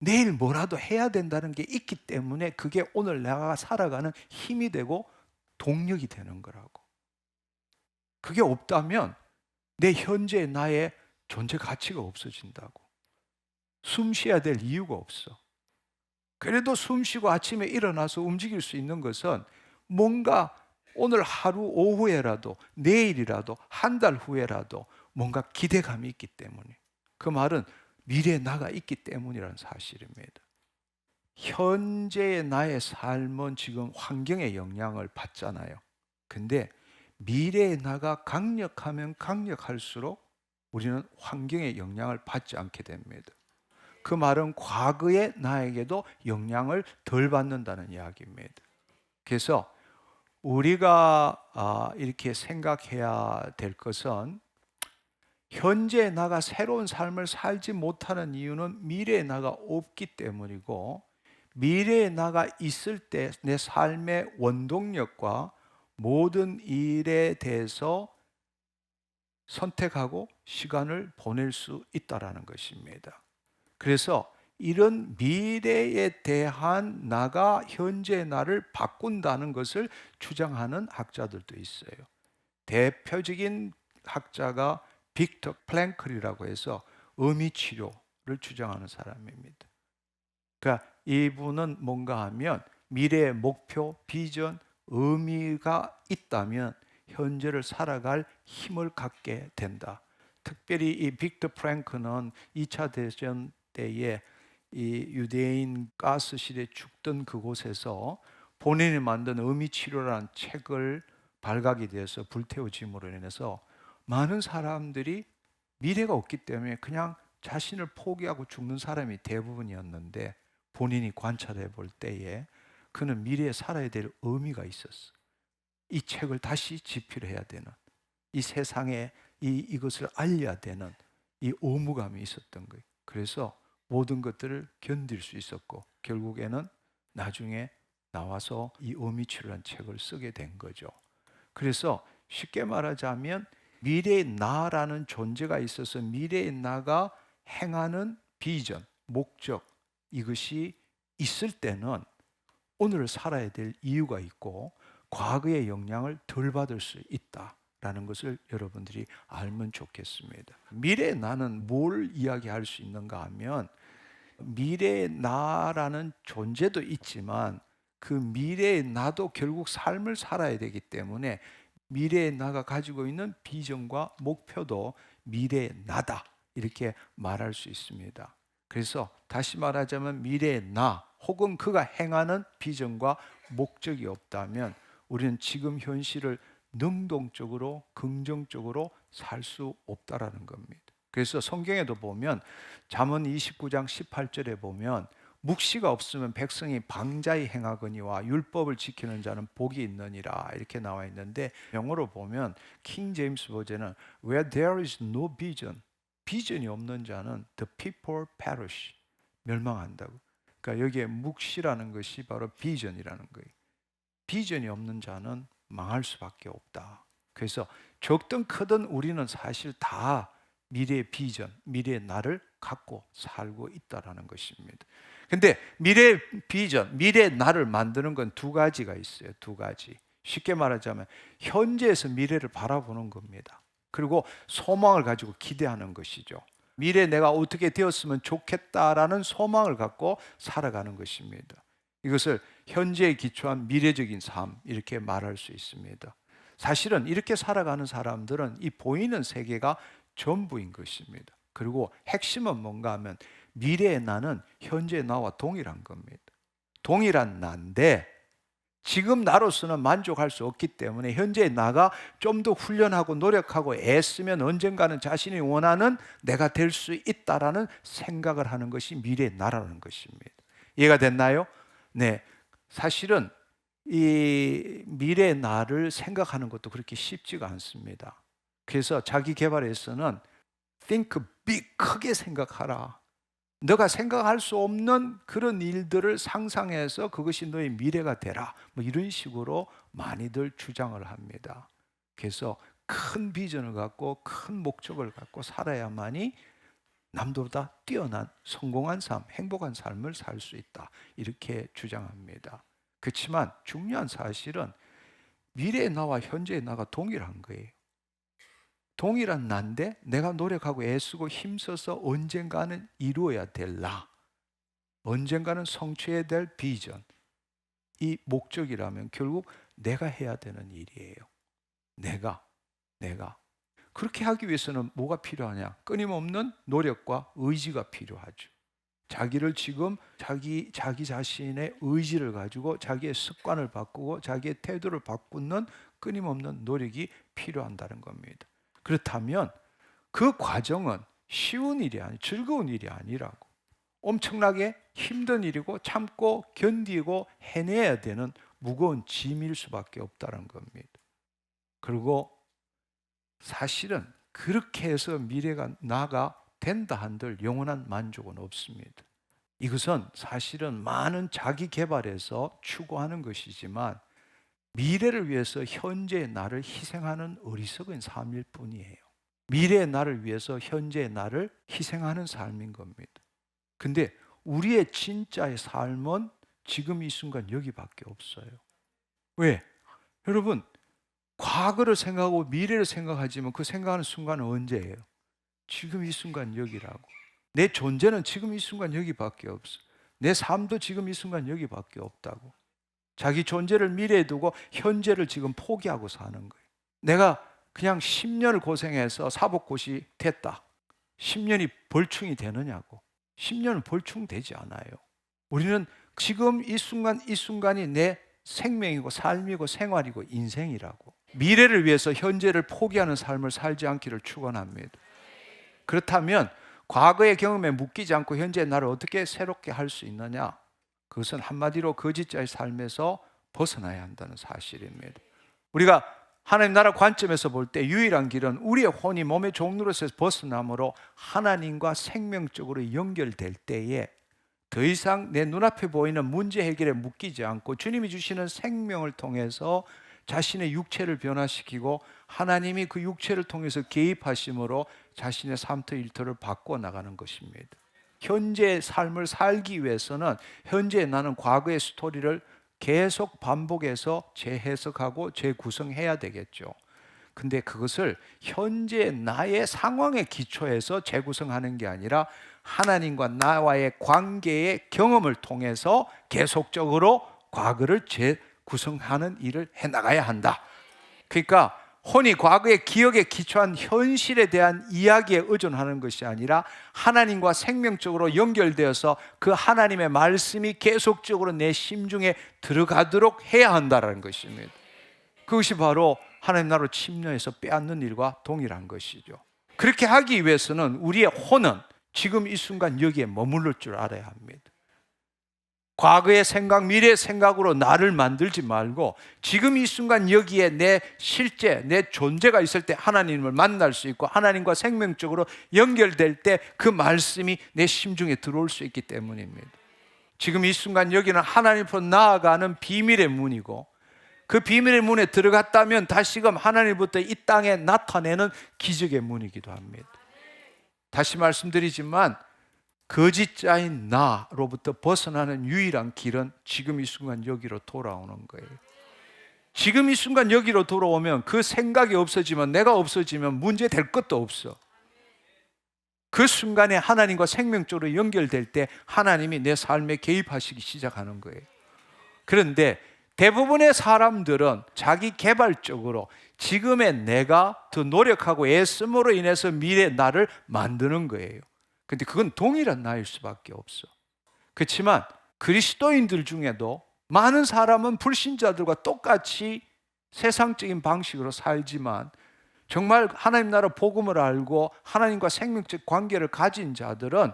내일 뭐라도 해야 된다는 게 있기 때문에 그게 오늘 내가 살아가는 힘이 되고 동력이 되는 거라고. 그게 없다면 내 현재 나의 존재 가치가 없어진다고. 숨 쉬어야 될 이유가 없어. 그래도 숨 쉬고 아침에 일어나서 움직일 수 있는 것은 뭔가 오늘 하루 오후에라도 내일이라도 한 달 후에라도 뭔가 기대감이 있기 때문에, 그 말은 미래에 나가 있기 때문이라는 사실입니다. 현재의 나의 삶은 지금 환경의 영향을 받잖아요. 근데 미래의 나가 강력하면 강력할수록 우리는 환경의 영향을 받지 않게 됩니다. 그 말은 과거의 나에게도 영향을 덜 받는다는 이야기입니다. 그래서 우리가 이렇게 생각해야 될 것은 현재 나가 새로운 삶을 살지 못하는 이유는 미래의 나가 없기 때문이고, 미래의 나가 있을 때 내 삶의 원동력과 모든 일에 대해서 선택하고 시간을 보낼 수 있다는 것입니다. 그래서 이런 미래에 대한 나가 현재 나를 바꾼다는 것을 주장하는 학자들도 있어요. 대표적인 학자가 빅터 플랭클이라고 해서 의미치료를 주장하는 사람입니다. 그러니까 이분은 뭔가 하면 미래의 목표, 비전, 의미가 있다면 현재를 살아갈 힘을 갖게 된다. 특별히 이 빅터 프랭크는 2차 대전 때에 이 유대인 가스실에 죽던 그곳에서 본인이 만든 의미치료라는 책을 발각이 돼서 불태워짐으로 인해서 많은 사람들이 미래가 없기 때문에 그냥 자신을 포기하고 죽는 사람이 대부분이었는데, 본인이 관찰해 볼 때에 그는 미래에 살아야 될 의미가 있었어. 이 책을 다시 집필해야 되는, 이 세상에 이것을 알려야 되는 이 의무감이 있었던 거예요. 그래서 모든 것들을 견딜 수 있었고 결국에는 나중에 나와서 이 의미치료라는 책을 쓰게 된 거죠. 그래서 쉽게 말하자면 미래의 나라는 존재가 있어서 미래의 나가 행하는 비전, 목적, 이것이 있을 때는 오늘을 살아야 될 이유가 있고 과거의 영향을 덜 받을 수 있다라는 것을 여러분들이 알면 좋겠습니다. 미래의 나는 뭘 이야기할 수 있는가 하면, 미래의 나라는 존재도 있지만 그 미래의 나도 결국 삶을 살아야 되기 때문에 미래의 나가 가지고 있는 비전과 목표도 미래의 나다, 이렇게 말할 수 있습니다. 그래서 다시 말하자면 미래의 나 혹은 그가 행하는 비전과 목적이 없다면 우리는 지금 현실을 능동적으로 긍정적으로 살 수 없다라는 겁니다. 그래서 성경에도 보면 잠언 29장 18절에 보면 묵시가 없으면 백성이 방자히 행하거니와 율법을 지키는 자는 복이 있느니라, 이렇게 나와 있는데, 영어로 보면 킹 제임스 버전은 Where there is no vision, 비전이 없는 자는 the people perish, 멸망한다고. 그러니까 여기에 묵시라는 것이 바로 비전이라는 거예요. 비전이 없는 자는 망할 수밖에 없다. 그래서 적든 크든 우리는 사실 다 미래의 비전, 미래의 나를 갖고 살고 있다라는 것입니다. 근데 미래의 비전, 미래의 나를 만드는 건 두 가지가 있어요. 두 가지. 쉽게 말하자면 현재에서 미래를 바라보는 겁니다. 그리고 소망을 가지고 기대하는 것이죠. 미래에 내가 어떻게 되었으면 좋겠다라는 소망을 갖고 살아가는 것입니다. 이것을 현재에 기초한 미래적인 삶, 이렇게 말할 수 있습니다. 사실은 이렇게 살아가는 사람들은 이 보이는 세계가 전부인 것입니다. 그리고 핵심은 뭔가 하면 미래의 나는 현재의 나와 동일한 겁니다. 동일한 나인데 지금 나로서는 만족할 수 없기 때문에 현재의 나가 좀 더 훈련하고 노력하고 애쓰면 언젠가는 자신이 원하는 내가 될 수 있다라는 생각을 하는 것이 미래의 나라는 것입니다. 이해가 됐나요? 네. 사실은 이 미래의 나를 생각하는 것도 그렇게 쉽지가 않습니다. 그래서 자기 개발에서는 think big, 크게 생각하라. 너가 생각할 수 없는 그런 일들을 상상해서 그것이 너의 미래가 되라, 뭐 이런 식으로 많이들 주장을 합니다. 그래서 큰 비전을 갖고 큰 목적을 갖고 살아야만이 남들보다 뛰어난 성공한 삶, 행복한 삶을 살 수 있다, 이렇게 주장합니다. 그렇지만 중요한 사실은 미래의 나와 현재의 나가 동일한 거예요. 동일한 난데 내가 노력하고 애쓰고 힘써서 언젠가는 이루어야 될 나, 언젠가는 성취해야 될 비전, 이 목적이라면 결국 내가 해야 되는 일이에요. 내가 그렇게 하기 위해서는 뭐가 필요하냐? 끊임없는 노력과 의지가 필요하죠. 자기를 지금 자기 자신의 의지를 가지고 자기의 습관을 바꾸고 자기의 태도를 바꾸는 끊임없는 노력이 필요한다는 겁니다. 그렇다면 그 과정은 쉬운 일이 아니, 즐거운 일이 아니라고. 엄청나게 힘든 일이고 참고 견디고 해내야 되는 무거운 짐일 수밖에 없다는 겁니다. 그리고 사실은 그렇게 해서 미래가 나가 된다 한들 영원한 만족은 없습니다. 이것은 사실은 많은 자기 개발에서 추구하는 것이지만 미래를 위해서 현재의 나를 희생하는 어리석은 삶일 뿐이에요. 미래의 나를 위해서 현재의 나를 희생하는 삶인 겁니다. 근데 우리의 진짜의 삶은 지금 이 순간 여기밖에 없어요. 왜? 여러분, 과거를 생각하고 미래를 생각하지만 그 생각하는 순간은 언제예요? 지금 이 순간 여기라고. 내 존재는 지금 이 순간 여기밖에 없어. 내 삶도 지금 이 순간 여기밖에 없다고. 자기 존재를 미래에 두고 현재를 지금 포기하고 사는 거예요. 내가 그냥 10년을 고생해서 사법고시 됐다. 10년이 벌충이 되느냐고. 10년은 벌충되지 않아요. 우리는 지금 이 순간 이 순간이 내 생명이고 삶이고 생활이고 인생이라고. 미래를 위해서 현재를 포기하는 삶을 살지 않기를 축원합니다. 그렇다면 과거의 경험에 묶이지 않고 현재의 나를 어떻게 새롭게 할 수 있느냐? 그것은 한마디로 거짓자의 삶에서 벗어나야 한다는 사실입니다. 우리가 하나님 나라 관점에서 볼 때 유일한 길은 우리의 혼이 몸의 종로로서 벗어남으로 하나님과 생명적으로 연결될 때에 더 이상 내 눈앞에 보이는 문제 해결에 묶이지 않고 주님이 주시는 생명을 통해서 자신의 육체를 변화시키고 하나님이 그 육체를 통해서 개입하심으로 자신의 삶터 일터를 바꿔 나가는 것입니다. 현재의 삶을 살기 위해서는 현재 나는 과거의 스토리를 계속 반복해서 재해석하고 재구성해야 되겠죠. 근데 그것을 현재 나의 상황에 기초해서 재구성하는 게 아니라 하나님과 나와의 관계의 경험을 통해서 계속적으로 과거를 재구성하는 일을 해나가야 한다. 그러니까 혼이 과거의 기억에 기초한 현실에 대한 이야기에 의존하는 것이 아니라 하나님과 생명적으로 연결되어서 그 하나님의 말씀이 계속적으로 내 심중에 들어가도록 해야 한다는 것입니다. 그것이 바로 하나님 나라로 침략해서 빼앗는 일과 동일한 것이죠. 그렇게 하기 위해서는 우리의 혼은 지금 이 순간 여기에 머무를 줄 알아야 합니다. 과거의 생각, 미래의 생각으로 나를 만들지 말고 지금 이 순간 여기에 내 실제, 내 존재가 있을 때 하나님을 만날 수 있고 하나님과 생명적으로 연결될 때 그 말씀이 내 심중에 들어올 수 있기 때문입니다. 지금 이 순간 여기는 하나님 앞으로 나아가는 비밀의 문이고 그 비밀의 문에 들어갔다면 다시금 하나님부터 이 땅에 나타내는 기적의 문이기도 합니다. 다시 말씀드리지만 거짓자인 나로부터 벗어나는 유일한 길은 지금 이 순간 여기로 돌아오는 거예요. 지금 이 순간 여기로 돌아오면 그 생각이 없어지면 내가 없어지면 문제 될 것도 없어. 그 순간에 하나님과 생명적으로 연결될 때 하나님이 내 삶에 개입하시기 시작하는 거예요. 그런데 대부분의 사람들은 자기 개발적으로 지금의 내가 더 노력하고 애씀으로 인해서 미래의 나를 만드는 거예요. 근데 그건 동일한 나일 수밖에 없어. 그렇지만 그리스도인들 중에도 많은 사람은 불신자들과 똑같이 세상적인 방식으로 살지만 정말 하나님 나라 복음을 알고 하나님과 생명적 관계를 가진 자들은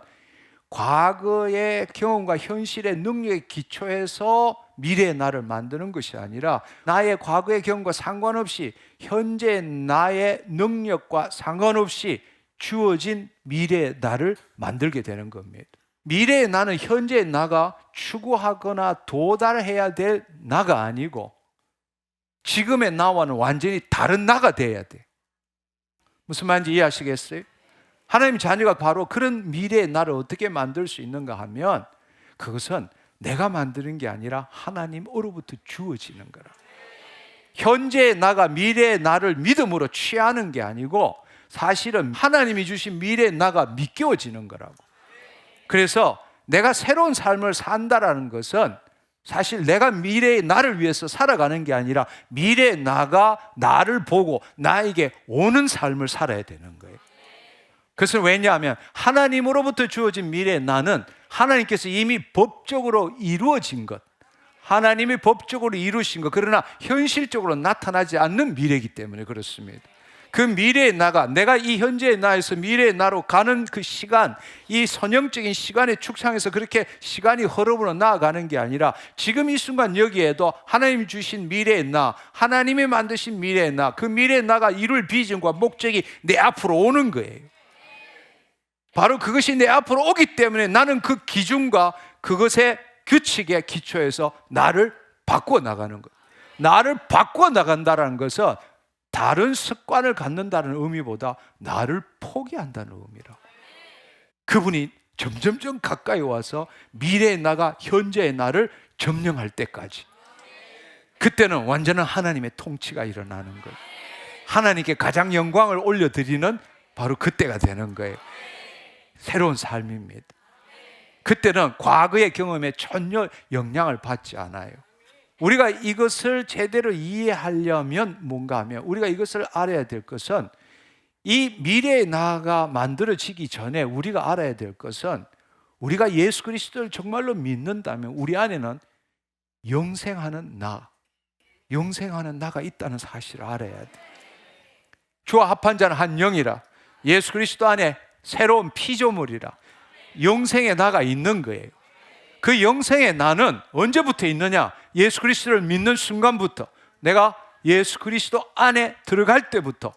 과거의 경험과 현실의 능력에 기초해서 미래의 나를 만드는 것이 아니라 나의 과거의 경험과 상관없이 현재 나의 능력과 상관없이 주어진 미래의 나를 만들게 되는 겁니다. 미래의 나는 현재의 나가 추구하거나 도달해야 될 나가 아니고 지금의 나와는 완전히 다른 나가 돼야 돼. 무슨 말인지 이해하시겠어요? 하나님 자녀가 바로 그런 미래의 나를 어떻게 만들 수 있는가 하면 그것은 내가 만드는 게 아니라 하나님으로부터 주어지는 거라. 현재의 나가 미래의 나를 믿음으로 취하는 게 아니고 사실은 하나님이 주신 미래의 나가 믿겨지는 거라고. 그래서 내가 새로운 삶을 산다라는 것은 사실 내가 미래의 나를 위해서 살아가는 게 아니라 미래의 나가 나를 보고 나에게 오는 삶을 살아야 되는 거예요. 그것은 왜냐하면 하나님으로부터 주어진 미래의 나는 하나님께서 이미 법적으로 이루어진 것, 하나님이 법적으로 이루신 것, 그러나 현실적으로 나타나지 않는 미래이기 때문에 그렇습니다. 그 미래의 나가 내가 이 현재의 나에서 미래의 나로 가는 그 시간, 이 선형적인 시간의 축상에서 그렇게 시간이 흐름으로 나아가는 게 아니라 지금 이 순간 여기에도 하나님이 주신 미래의 나, 하나님이 만드신 미래의 나, 그 미래의 나가 이룰 비전과 목적이 내 앞으로 오는 거예요. 바로 그것이 내 앞으로 오기 때문에 나는 그 기준과 그것의 규칙에 기초해서 나를 바꿔 나가는 것. 나를 바꿔 나간다는 것은 다른 습관을 갖는다는 의미보다 나를 포기한다는 의미라고. 그분이 점점점 가까이 와서 미래의 나가 현재의 나를 점령할 때까지, 그때는 완전한 하나님의 통치가 일어나는 거예요. 하나님께 가장 영광을 올려드리는 바로 그때가 되는 거예요. 새로운 삶입니다. 그때는 과거의 경험에 전혀 영향을 받지 않아요. 우리가 이것을 제대로 이해하려면 뭔가 하면 우리가 이것을 알아야 될 것은 이 미래의 나가 만들어지기 전에 우리가 알아야 될 것은 우리가 예수 그리스도를 정말로 믿는다면 우리 안에는 영생하는 나, 영생하는 나가 있다는 사실을 알아야 돼. 주와 합한 자는 한 영이라. 예수 그리스도 안에 새로운 피조물이라. 영생의 나가 있는 거예요. 그 영생의 나는 언제부터 있느냐? 예수 그리스도를 믿는 순간부터, 내가 예수 그리스도 안에 들어갈 때부터,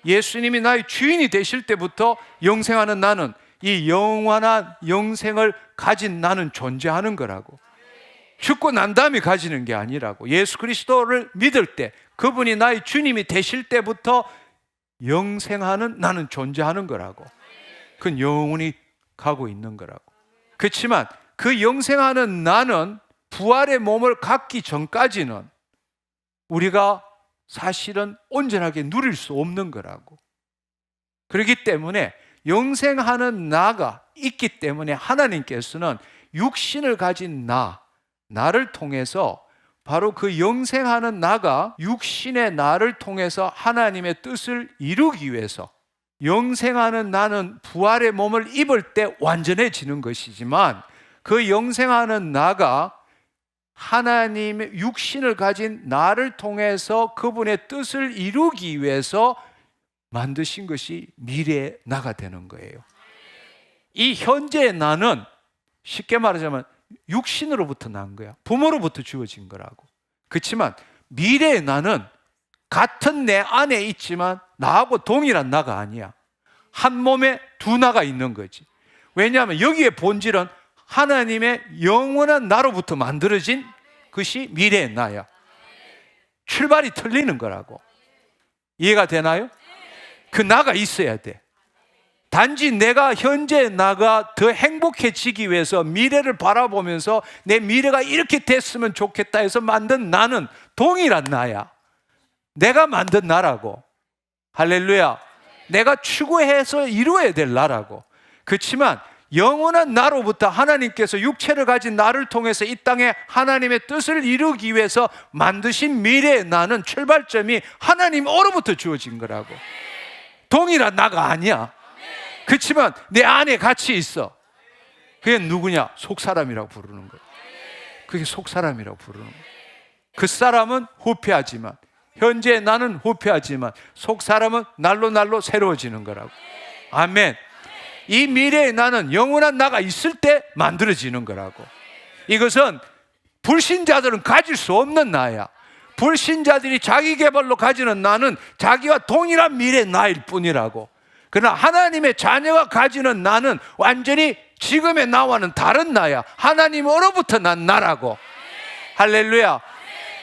예수님이 나의 주인이 되실 때부터 영생하는 나는, 이 영원한 영생을 가진 나는 존재하는 거라고. 죽고 난 다음에 가지는 게 아니라고. 예수 그리스도를 믿을 때, 그분이 나의 주님이 되실 때부터 영생하는 나는 존재하는 거라고. 그건 영원히 가고 있는 거라고. 그렇지만 그 영생하는 나는 부활의 몸을 갖기 전까지는 우리가 사실은 온전하게 누릴 수 없는 거라고. 그렇기 때문에 영생하는 나가 있기 때문에 하나님께서는 육신을 가진 나를 통해서, 바로 그 영생하는 나가 육신의 나를 통해서 하나님의 뜻을 이루기 위해서, 영생하는 나는 부활의 몸을 입을 때 완전해지는 것이지만, 그 영생하는 나가 하나님의 육신을 가진 나를 통해서 그분의 뜻을 이루기 위해서 만드신 것이 미래의 나가 되는 거예요. 이 현재의 나는 쉽게 말하자면 육신으로부터 난 거야. 부모로부터 주어진 거라고. 그렇지만 미래의 나는 같은 내 안에 있지만 나하고 동일한 나가 아니야. 한 몸에 두 나가 있는 거지. 왜냐하면 여기에 본질은 하나님의 영원한 나로부터 만들어진 것이 미래의 나야. 출발이 틀리는 거라고. 이해가 되나요? 그 나가 있어야 돼. 단지 내가 현재 나가 더 행복해지기 위해서 미래를 바라보면서 내 미래가 이렇게 됐으면 좋겠다 해서 만든 나는 동일한 나야. 내가 만든 나라고. 할렐루야. 내가 추구해서 이루어야 될 나라고. 그렇지만 영원한 나로부터 하나님께서 육체를 가진 나를 통해서 이 땅에 하나님의 뜻을 이루기 위해서 만드신 미래의 나는 출발점이 하나님으로부터 주어진 거라고. 동일한 나가 아니야. 그렇지만 내 안에 같이 있어. 그게 누구냐? 속사람이라고 부르는 거야. 그게 속사람이라고 부르는 거야. 그 사람은 후패하지만, 현재 나는 후패하지만 속사람은 날로 새로워지는 거라고. 아멘. 이 미래의 나는 영원한 나가 있을 때 만들어지는 거라고. 이것은 불신자들은 가질 수 없는 나야. 불신자들이 자기 개발로 가지는 나는 자기와 동일한 미래의 나일 뿐이라고. 그러나 하나님의 자녀가 가지는 나는 완전히 지금의 나와는 다른 나야. 하나님으로부터 난 나라고. 할렐루야.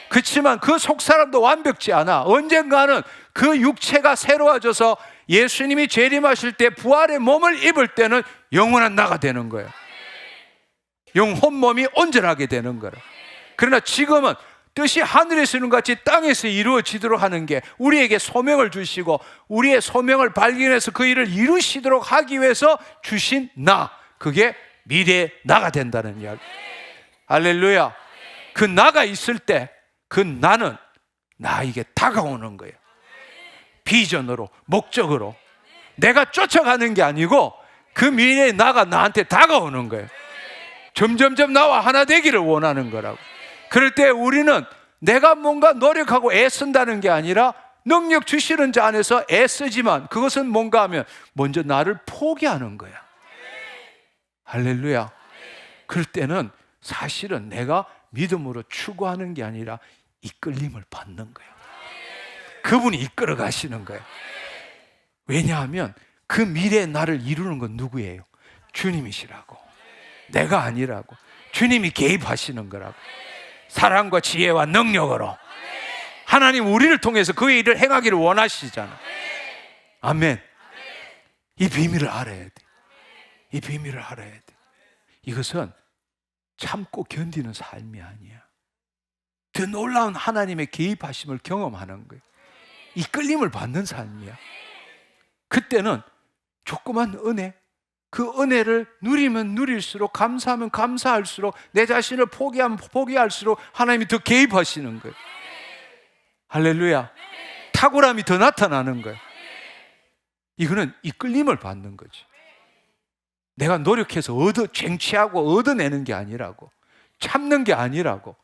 그렇지만 그 속사람도 완벽지 않아. 언젠가는 그 육체가 새로워져서 예수님이 재림하실 때 부활의 몸을 입을 때는 영원한 나가 되는 거예요. 영혼 몸이 온전하게 되는 거라. 그러나 지금은 뜻이 하늘에서 이룬 같이 땅에서 이루어지도록 하는 게, 우리에게 소명을 주시고 우리의 소명을 발견해서 그 일을 이루시도록 하기 위해서 주신 나, 그게 미래의 나가 된다는 이야기. 할렐루야. 그 나가 있을 때 그 나는 나에게 다가오는 거예요. 비전으로, 목적으로. 내가 쫓아가는 게 아니고 그 미래의 나가 나한테 다가오는 거예요. 점점점 나와 하나 되기를 원하는 거라고. 그럴 때 우리는 내가 뭔가 노력하고 애쓴다는 게 아니라 능력 주시는 자 안에서 애쓰지만, 그것은 뭔가 하면 먼저 나를 포기하는 거야. 할렐루야. 그럴 때는 사실은 내가 믿음으로 추구하는 게 아니라 이끌림을 받는 거예요. 그분이 이끌어 가시는 거예요. 왜냐하면 그 미래의 나를 이루는 건 누구예요? 주님이시라고. 내가 아니라고. 주님이 개입하시는 거라고. 사랑과 지혜와 능력으로. 하나님 우리를 통해서 그 일을 행하기를 원하시잖아. 아멘. 이 비밀을 알아야 돼. 이 비밀을 알아야 돼. 이것은 참고 견디는 삶이 아니야. 더 놀라운 하나님의 개입하심을 경험하는 거예요. 이끌림을 받는 삶이야. 그때는 조그만 은혜, 그 은혜를 누리면 누릴수록, 감사하면 감사할수록, 내 자신을 포기하면 포기할수록 하나님이 더 개입하시는 거예요. 할렐루야. 탁월함이 더 나타나는 거예요. 이거는 이끌림을 받는 거지. 내가 노력해서 쟁취하고 얻어내는 게 아니라고. 참는 게 아니라고.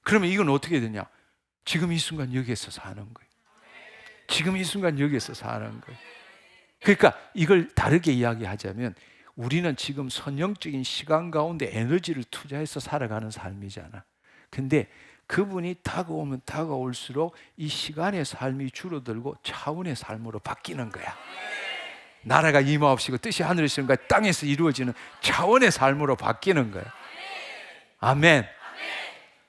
그러면 이건 어떻게 되냐? 지금 이 순간 여기에서 사는 거예요. 지금 이 순간 여기에서 사는 거예요. 그러니까 이걸 다르게 이야기하자면 우리는 지금 선영적인 시간 가운데 에너지를 투자해서 살아가는 삶이잖아. 근데 그분이 다가오면 다가올수록 이 시간의 삶이 줄어들고 차원의 삶으로 바뀌는 거야. 나라가 임하옵시고 뜻이 하늘에서 이룬 땅에서 이루어지는 차원의 삶으로 바뀌는 거야. 아멘.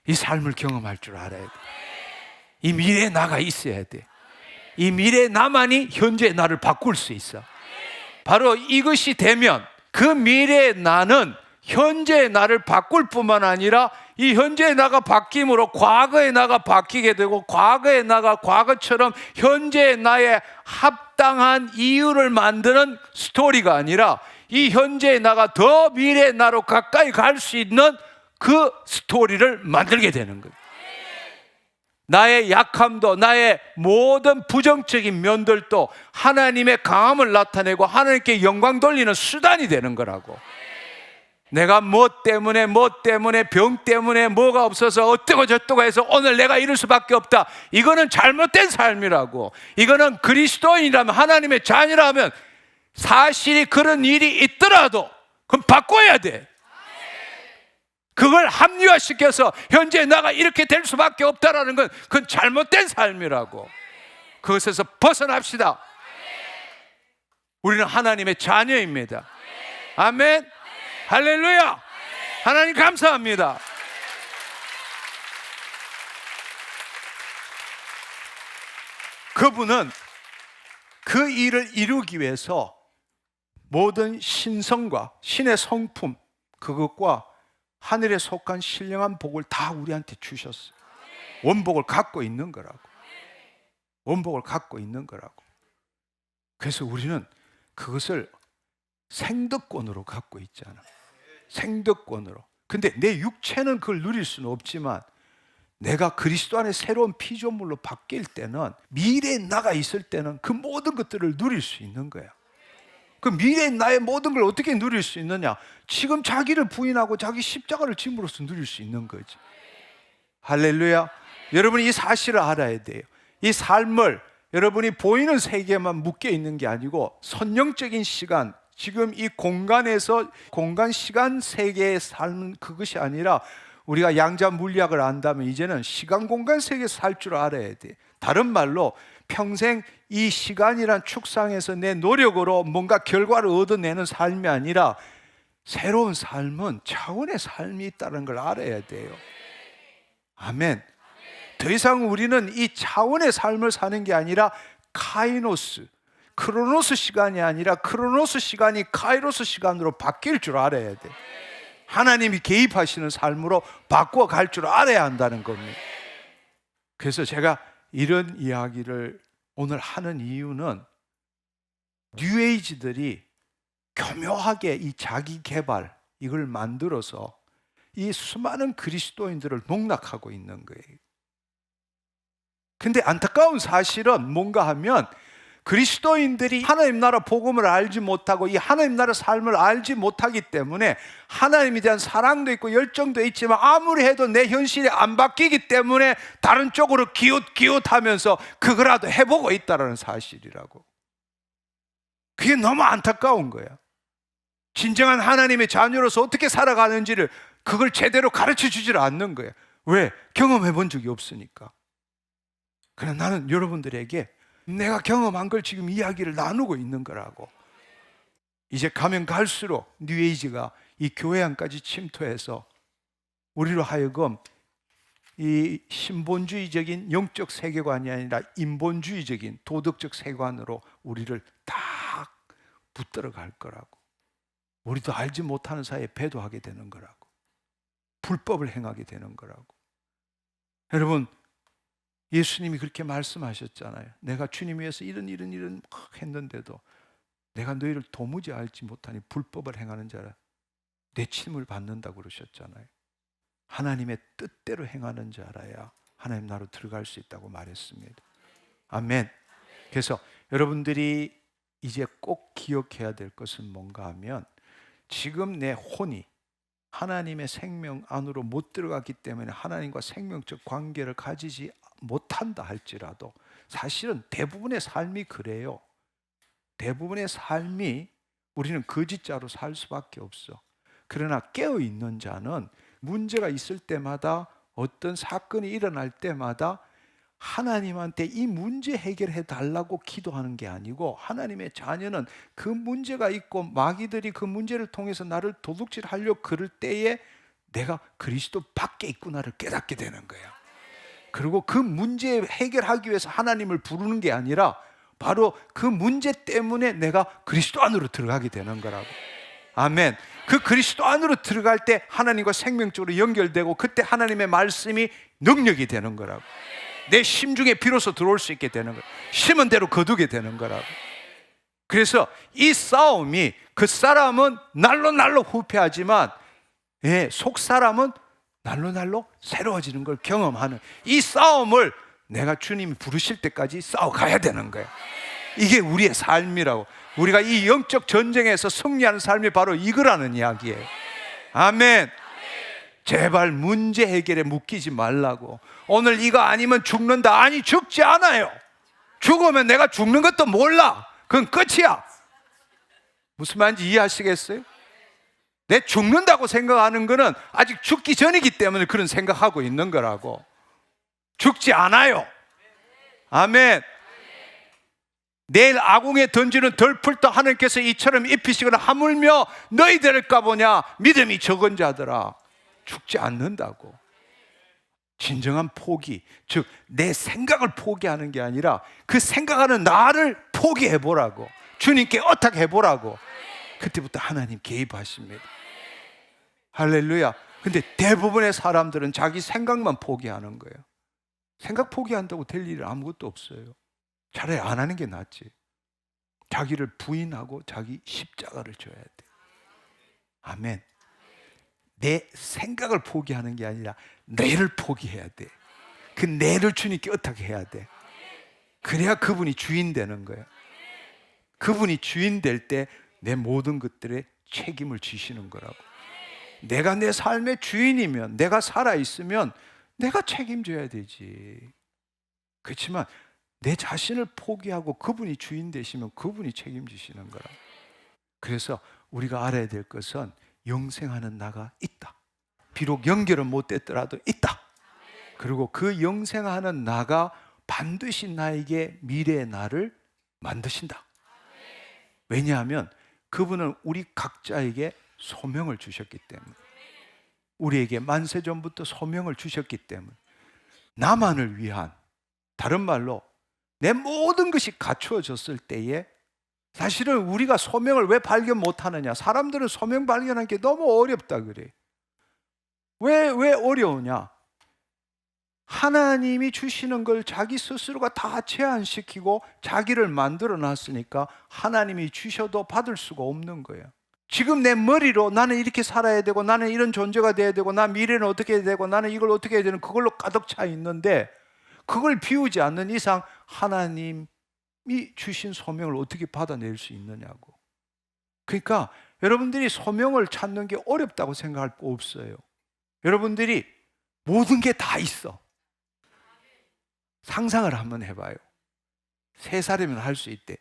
이 삶을 경험할 줄 알아야 돼. 이 미래에 나가 있어야 돼. 이 미래의 나만이 현재의 나를 바꿀 수 있어. 바로 이것이 되면 그 미래의 나는 현재의 나를 바꿀 뿐만 아니라 이 현재의 나가 바뀜으로 과거의 나가 바뀌게 되고, 과거의 나가 과거처럼 현재의 나의 합당한 이유를 만드는 스토리가 아니라 이 현재의 나가 더 미래의 나로 가까이 갈 수 있는 그 스토리를 만들게 되는 거예요. 나의 약함도, 나의 모든 부정적인 면들도 하나님의 강함을 나타내고 하나님께 영광 돌리는 수단이 되는 거라고. 내가 뭐 때문에 병 때문에 뭐가 없어서 어쩌고 저쩌고 해서 오늘 내가 이럴 수밖에 없다, 이거는 잘못된 삶이라고. 이거는 그리스도인이라면, 하나님의 자녀라면 사실이 그런 일이 있더라도 그럼 바꿔야 돼. 그걸 합리화시켜서 현재 나가 이렇게 될 수밖에 없다라는 건 그건 잘못된 삶이라고. 그것에서 벗어납시다. 우리는 하나님의 자녀입니다. 아멘. 할렐루야. 하나님 감사합니다. 그분은 그 일을 이루기 위해서 모든 신성과 신의 성품, 그것과 하늘에 속한 신령한 복을 다 우리한테 주셨어요. 원복을 갖고 있는 거라고. 원복을 갖고 있는 거라고. 그래서 우리는 그것을 생득권으로 갖고 있잖아. 생득권으로. 근데 내 육체는 그걸 누릴 수는 없지만 내가 그리스도 안에 새로운 피조물로 바뀔 때는, 미래에 나가 있을 때는 그 모든 것들을 누릴 수 있는 거야. 그 미래의 나의 모든 걸 어떻게 누릴 수 있느냐? 지금 자기를 부인하고 자기 십자가를 짐으로써 누릴 수 있는 거지. 할렐루야. 여러분이 이 사실을 알아야 돼요. 이 삶을 여러분이 보이는 세계에만 묶여 있는 게 아니고 선영적인 시간, 지금 이 공간에서 공간 시간 세계의 삶은 그것이 아니라, 우리가 양자 물리학을 안다면 이제는 시간 공간 세계에서 살 줄 알아야 돼. 다른 말로 평생 이 시간이란 축상에서 내 노력으로 뭔가 결과를 얻어내는 삶이 아니라 새로운 삶은 차원의 삶이 있다는 걸 알아야 돼요. 아멘. 더 이상 우리는 이 차원의 삶을 사는 게 아니라 카이노스, 크로노스 시간이 아니라 크로노스 시간이 카이로스 시간으로 바뀔 줄 알아야 돼. 하나님이 개입하시는 삶으로 바꿔 갈 줄 알아야 한다는 겁니다. 그래서 제가 이런 이야기를 오늘 하는 이유는, 뉴에이지들이 교묘하게 이 자기 개발 이걸 만들어서 이 수많은 그리스도인들을 농락하고 있는 거예요. 근데 안타까운 사실은 뭔가 하면, 그리스도인들이 하나님 나라 복음을 알지 못하고 이 하나님 나라 삶을 알지 못하기 때문에 하나님에 대한 사랑도 있고 열정도 있지만 아무리 해도 내 현실이 안 바뀌기 때문에 다른 쪽으로 기웃기웃하면서 그거라도 해보고 있다는 사실이라고. 그게 너무 안타까운 거야. 진정한 하나님의 자녀로서 어떻게 살아가는지를 그걸 제대로 가르쳐 주질 않는 거야. 왜? 경험해 본 적이 없으니까. 그러나 나는 여러분들에게 내가 경험한 걸 지금 이야기를 나누고 있는 거라고. 이제 가면 갈수록 뉴에이지가 이 교회 안까지 침투해서 우리로 하여금 이 신본주의적인 영적 세계관이 아니라 인본주의적인 도덕적 세계관으로 우리를 딱 붙들어 갈 거라고. 우리도 알지 못하는 사이에 배도하게 되는 거라고. 불법을 행하게 되는 거라고. 여러분, 예수님이 그렇게 말씀하셨잖아요. 내가 주님 위해서 이런 막 했는데도 내가 너희를 도무지 알지 못하니 불법을 행하는 자라 내 침을 받는다고 그러셨잖아요. 하나님의 뜻대로 행하는 자라야 하나님 나라로 들어갈 수 있다고 말했습니다. 아멘. 그래서 여러분들이 이제 꼭 기억해야 될 것은 뭔가 하면, 지금 내 혼이 하나님의 생명 안으로 못 들어갔기 때문에 하나님과 생명적 관계를 가지지 못한다 할지라도 사실은 대부분의 삶이 그래요. 대부분의 삶이 우리는 거짓자로 살 수밖에 없어. 그러나 깨어있는 자는 문제가 있을 때마다, 어떤 사건이 일어날 때마다 하나님한테 이 문제 해결해 달라고 기도하는 게 아니고, 하나님의 자녀는 그 문제가 있고 마귀들이 그 문제를 통해서 나를 도둑질하려고 그럴 때에 내가 그리스도 밖에 있구나를 깨닫게 되는 거야. 그리고 그 문제 해결하기 위해서 하나님을 부르는 게 아니라 바로 그 문제 때문에 내가 그리스도 안으로 들어가게 되는 거라고. 아멘. 그 그리스도 안으로 들어갈 때 하나님과 생명적으로 연결되고, 그때 하나님의 말씀이 능력이 되는 거라고. 내 심중에 비로소 들어올 수 있게 되는 거예요. 심은 대로 거두게 되는 거라고. 그래서 이 싸움이, 그 사람은 날로 후패하지만 속 사람은 날로 새로워지는 걸 경험하는 이 싸움을 내가 주님이 부르실 때까지 싸워가야 되는 거예요. 이게 우리의 삶이라고. 우리가 이 영적 전쟁에서 승리하는 삶이 바로 이거라는 이야기예요. 아멘. 제발 문제 해결에 묶이지 말라고. 오늘 이거 아니면 죽는다. 아니, 죽지 않아요. 죽으면 내가 죽는 것도 몰라. 그건 끝이야. 무슨 말인지 이해하시겠어요? 내 죽는다고 생각하는 거는 아직 죽기 전이기 때문에 그런 생각하고 있는 거라고. 죽지 않아요. 아멘. 내일 아궁에 던지는 덜풀도 하나님께서 이처럼 입히시거나 하물며 너희들을 까보냐 믿음이 적은 자들아. 죽지 않는다고. 진정한 포기, 즉 내 생각을 포기하는 게 아니라 그 생각하는 나를 포기해보라고. 주님께 어탁해보라고. 그때부터 하나님 개입하십니다. 할렐루야. 근데 대부분의 사람들은 자기 생각만 포기하는 거예요. 생각 포기한다고 될 일은 아무것도 없어요. 차라리 안 하는 게 낫지. 자기를 부인하고 자기 십자가를 져야 돼. 아멘. 내 생각을 포기하는 게 아니라 내를 포기해야 돼. 그 내를 주님께 어떻게 해야 돼. 그래야 그분이 주인 되는 거예요. 그분이 주인 될 때 내 모든 것들에 책임을 지시는 거라고. 내가 내 삶의 주인이면, 내가 살아있으면 내가 책임져야 되지. 그렇지만 내 자신을 포기하고 그분이 주인 되시면 그분이 책임지시는 거라고. 그래서 우리가 알아야 될 것은 영생하는 나가 있다. 비록 연결은 못 됐더라도 있다. 그리고 그 영생하는 나가 반드시 나에게 미래의 나를 만드신다. 왜냐하면 그분은 우리 각자에게 소명을 주셨기 때문에, 우리에게 만세전부터 소명을 주셨기 때문에, 나만을 위한, 다른 말로 내 모든 것이 갖추어졌을 때에, 사실은 우리가 소명을 왜 발견 못하느냐, 사람들은 소명 발견하는 게 너무 어렵다 그래. 왜 어려우냐? 하나님이 주시는 걸 자기 스스로가 다 제한시키고 자기를 만들어 놨으니까 하나님이 주셔도 받을 수가 없는 거예요. 지금 내 머리로 나는 이렇게 살아야 되고, 나는 이런 존재가 돼야 되고, 나 미래는 어떻게 해야 되고, 나는 이걸 어떻게 해야 되는, 그걸로 가득 차 있는데, 그걸 비우지 않는 이상 하나님이 주신 소명을 어떻게 받아낼 수 있느냐고. 그러니까 여러분들이 소명을 찾는 게 어렵다고 생각할 거 없어요. 여러분들이 모든 게 다 있어. 상상을 한번 해봐요. 3살이면 할 수 있대.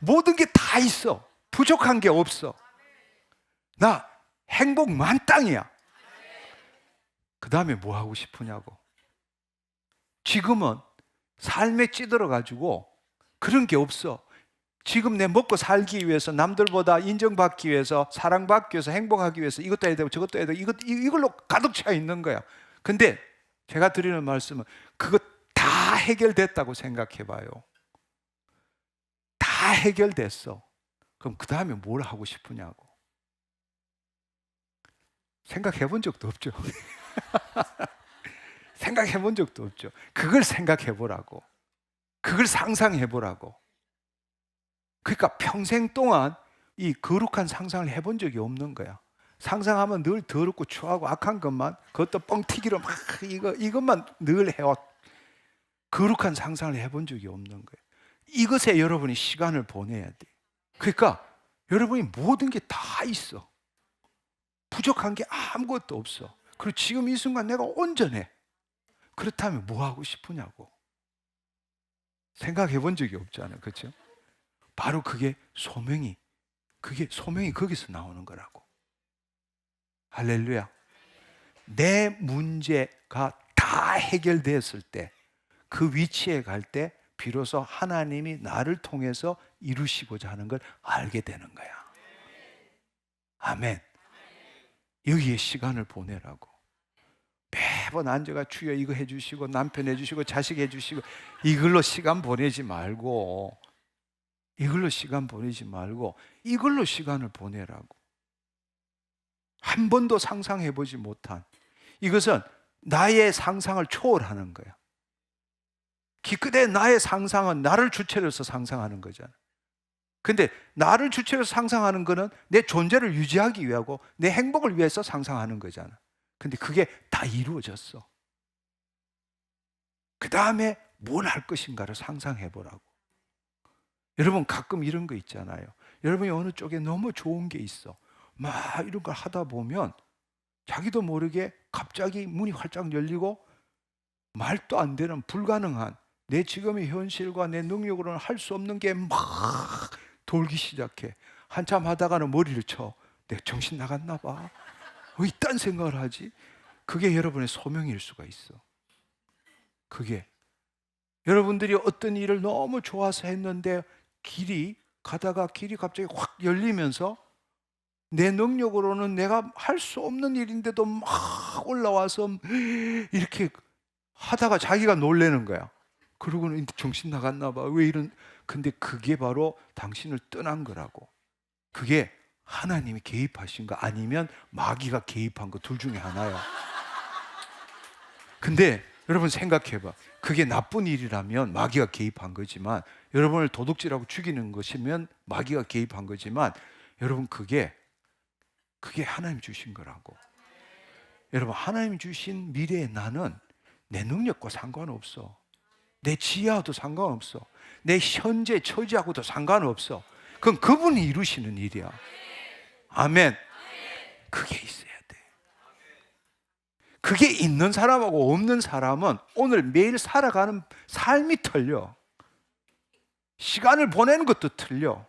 모든 게 다 있어. 부족한 게 없어. 나 행복 만땅이야. 그 다음에 뭐 하고 싶으냐고. 지금은 삶에 찌들어가지고 그런 게 없어. 지금 내 먹고 살기 위해서, 남들보다 인정받기 위해서, 사랑받기 위해서, 행복하기 위해서 이것도 해야 되고 저것도 해야 되고 이걸로 가득 차 있는 거야. 근데 제가 드리는 말씀은 그거 다 해결됐다고 생각해 봐요. 다 해결됐어. 그럼 그 다음에 뭘 하고 싶으냐고. 생각해 본 적도 없죠. 생각해 본 적도 없죠. 그걸 생각해 보라고. 그걸 상상해 보라고. 그러니까 평생 동안 이 거룩한 상상을 해본 적이 없는 거야. 상상하면 늘 더럽고 추하고 악한 것만, 그것도 뻥튀기로 막 이것만 늘 해왔. 거룩한 상상을 해본 적이 없는 거예요. 이것에 여러분이 시간을 보내야 돼. 그러니까 여러분이 모든 게 다 있어. 부족한 게 아무것도 없어. 그리고 지금 이 순간 내가 온전해. 그렇다면 뭐 하고 싶으냐고. 생각해 본 적이 없잖아요. 그렇죠? 바로 그게 소명이 거기서 나오는 거라고. 할렐루야. 내 문제가 다 해결되었을 때, 그 위치에 갈 때 비로소 하나님이 나를 통해서 이루시고자 하는 걸 알게 되는 거야. 아멘. 여기에 시간을 보내라고. 매번 앉아가 주여 이거 해주시고 남편 해주시고 자식 해주시고 이걸로 시간 보내지 말고, 이걸로 시간을 보내라고. 한 번도 상상해보지 못한, 이것은 나의 상상을 초월하는 거야. 기껏해 나의 상상은 나를 주체로 해서 상상하는 거잖아. 근데 나를 주체로 상상하는 거는 내 존재를 유지하기 위하고 내 행복을 위해서 상상하는 거잖아. 근데 그게 다 이루어졌어. 그 다음에 뭘 할 것인가를 상상해 보라고. 여러분 가끔 이런 거 있잖아요. 여러분이 어느 쪽에 너무 좋은 게 있어. 막 이런 걸 하다 보면 자기도 모르게 갑자기 문이 활짝 열리고 말도 안 되는 불가능한 내 지금의 현실과 내 능력으로는 할 수 없는 게 막 돌기 시작해. 한참 하다가는 머리를 쳐. 내가 정신 나갔나 봐. 왜 이딴 생각을 하지? 그게 여러분의 소명일 수가 있어. 그게 여러분들이 어떤 일을 너무 좋아서 했는데 길이 갑자기 확 열리면서 내 능력으로는 내가 할 수 없는 일인데도 막 올라와서 이렇게 하다가 자기가 놀라는 거야. 그러고는 정신 나갔나 봐. 왜 이런? 근데 그게 바로 당신을 떠난 거라고. 그게 하나님이 개입하신 거 아니면 마귀가 개입한 거 둘 중에 하나야. 근데 여러분 생각해봐. 그게 나쁜 일이라면 마귀가 개입한 거지만, 여러분을 도둑질하고 죽이는 것이면 마귀가 개입한 거지만, 여러분 그게 하나님 주신 거라고. 여러분 하나님 주신 미래의 나는 내 능력과 상관없어. 내 지혜와도 상관없어. 내 현재 처지하고도 상관없어. 그건 그분이 이루시는 일이야. 아멘. 그게 있어야 돼. 그게 있는 사람하고 없는 사람은 오늘 매일 살아가는 삶이 틀려. 시간을 보내는 것도 틀려.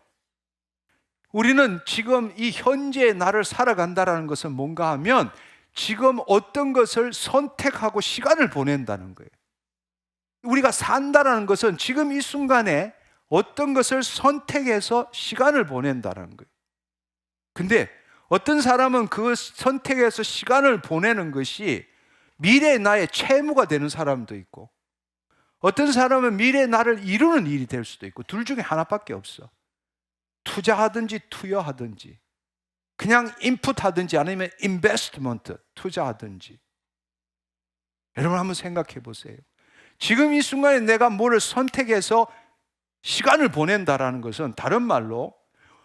우리는 지금 이 현재의 나를 살아간다는 것은 뭔가 하면 지금 어떤 것을 선택하고 시간을 보낸다는 거예요. 우리가 산다는 것은 지금 이 순간에 어떤 것을 선택해서 시간을 보낸다는 거예요. 근데 어떤 사람은 그 선택해서 시간을 보내는 것이 미래의 나의 채무가 되는 사람도 있고, 어떤 사람은 미래의 나를 이루는 일이 될 수도 있고, 둘 중에 하나밖에 없어. 투자하든지 투여하든지, 그냥 인풋하든지 아니면 인베스트먼트, 투자하든지. 여러분 한번 생각해 보세요. 지금 이 순간에 내가 뭐를 선택해서 시간을 보낸다라는 것은 다른 말로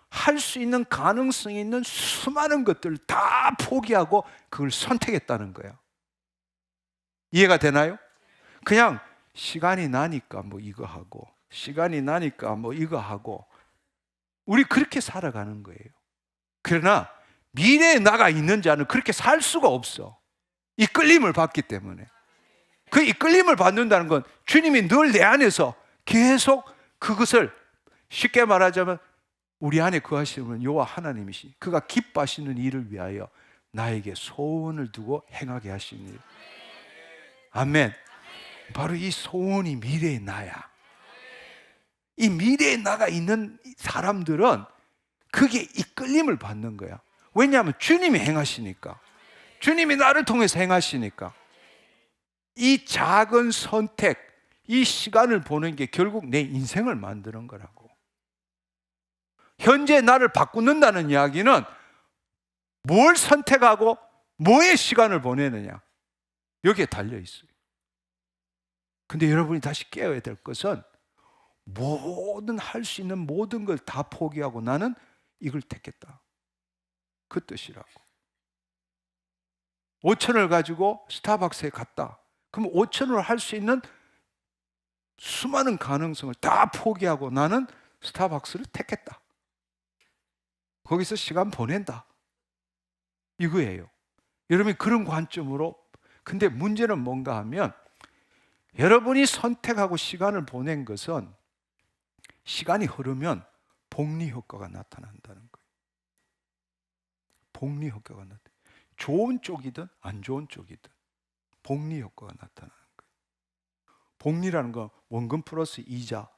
할 수 있는 가능성이 있는 수많은 것들을 다 포기하고 그걸 선택했다는 거야. 이해가 되나요? 그냥 시간이 나니까 뭐 이거 하고, 시간이 나니까 뭐 이거 하고, 우리 그렇게 살아가는 거예요. 그러나 미래에 나가 있는 자는 그렇게 살 수가 없어. 이끌림을 받기 때문에. 그 이끌림을 받는다는 건 주님이 늘 내 안에서 계속 그것을, 쉽게 말하자면 우리 안에 거하시는 여호와 하나님이시, 그가 기뻐하시는 일을 위하여 나에게 소원을 두고 행하게 하시는 일. 아멘. 바로 이 소원이 미래의 나야. 이 미래의 나가 있는 사람들은 그게 이끌림을 받는 거야. 왜냐하면 주님이 행하시니까, 주님이 나를 통해서 행하시니까. 이 작은 선택, 이 시간을 보는 게 결국 내 인생을 만드는 거라고. 현재 나를 바꾸는다는 이야기는 뭘 선택하고 뭐의 시간을 보내느냐, 여기에 달려 있어요. 근데 여러분이 다시 깨어야 될 것은 모든 할 수 있는 모든 걸 다 포기하고 나는 이걸 택했다, 그 뜻이라고. 5천을 가지고 스타벅스에 갔다. 그럼 5천으로 할 수 있는 수많은 가능성을 다 포기하고 나는 스타벅스를 택했다. 거기서 시간 보낸다. 이거예요. 여러분이 그런 관점으로. 근데 문제는 뭔가 하면 여러분이 선택하고 시간을 보낸 것은 시간이 흐르면 복리 효과가 나타난다는 거예요. 복리 효과가 나타나. 좋은 쪽이든 안 좋은 쪽이든 복리 효과가 나타나는 거예요. 복리라는 건 원금 플러스 이자,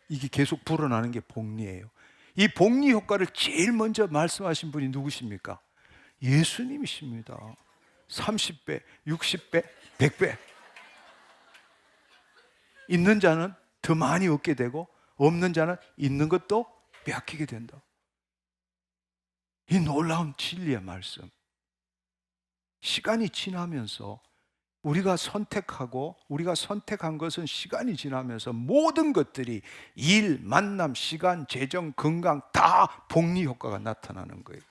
이게 계속 불어나는 게 복리예요. 이 복리 효과를 제일 먼저 말씀하신 분이 누구십니까? 예수님이십니다. 30배, 60배, 100배. 있는 자는 더 많이 얻게 되고 없는 자는 있는 것도 빼앗기게 된다. 이 놀라운 진리의 말씀. 시간이 지나면서 우리가 선택한 것은 시간이 지나면서 모든 것들이 일, 만남, 시간, 재정, 건강 다 복리 효과가 나타나는 거예요.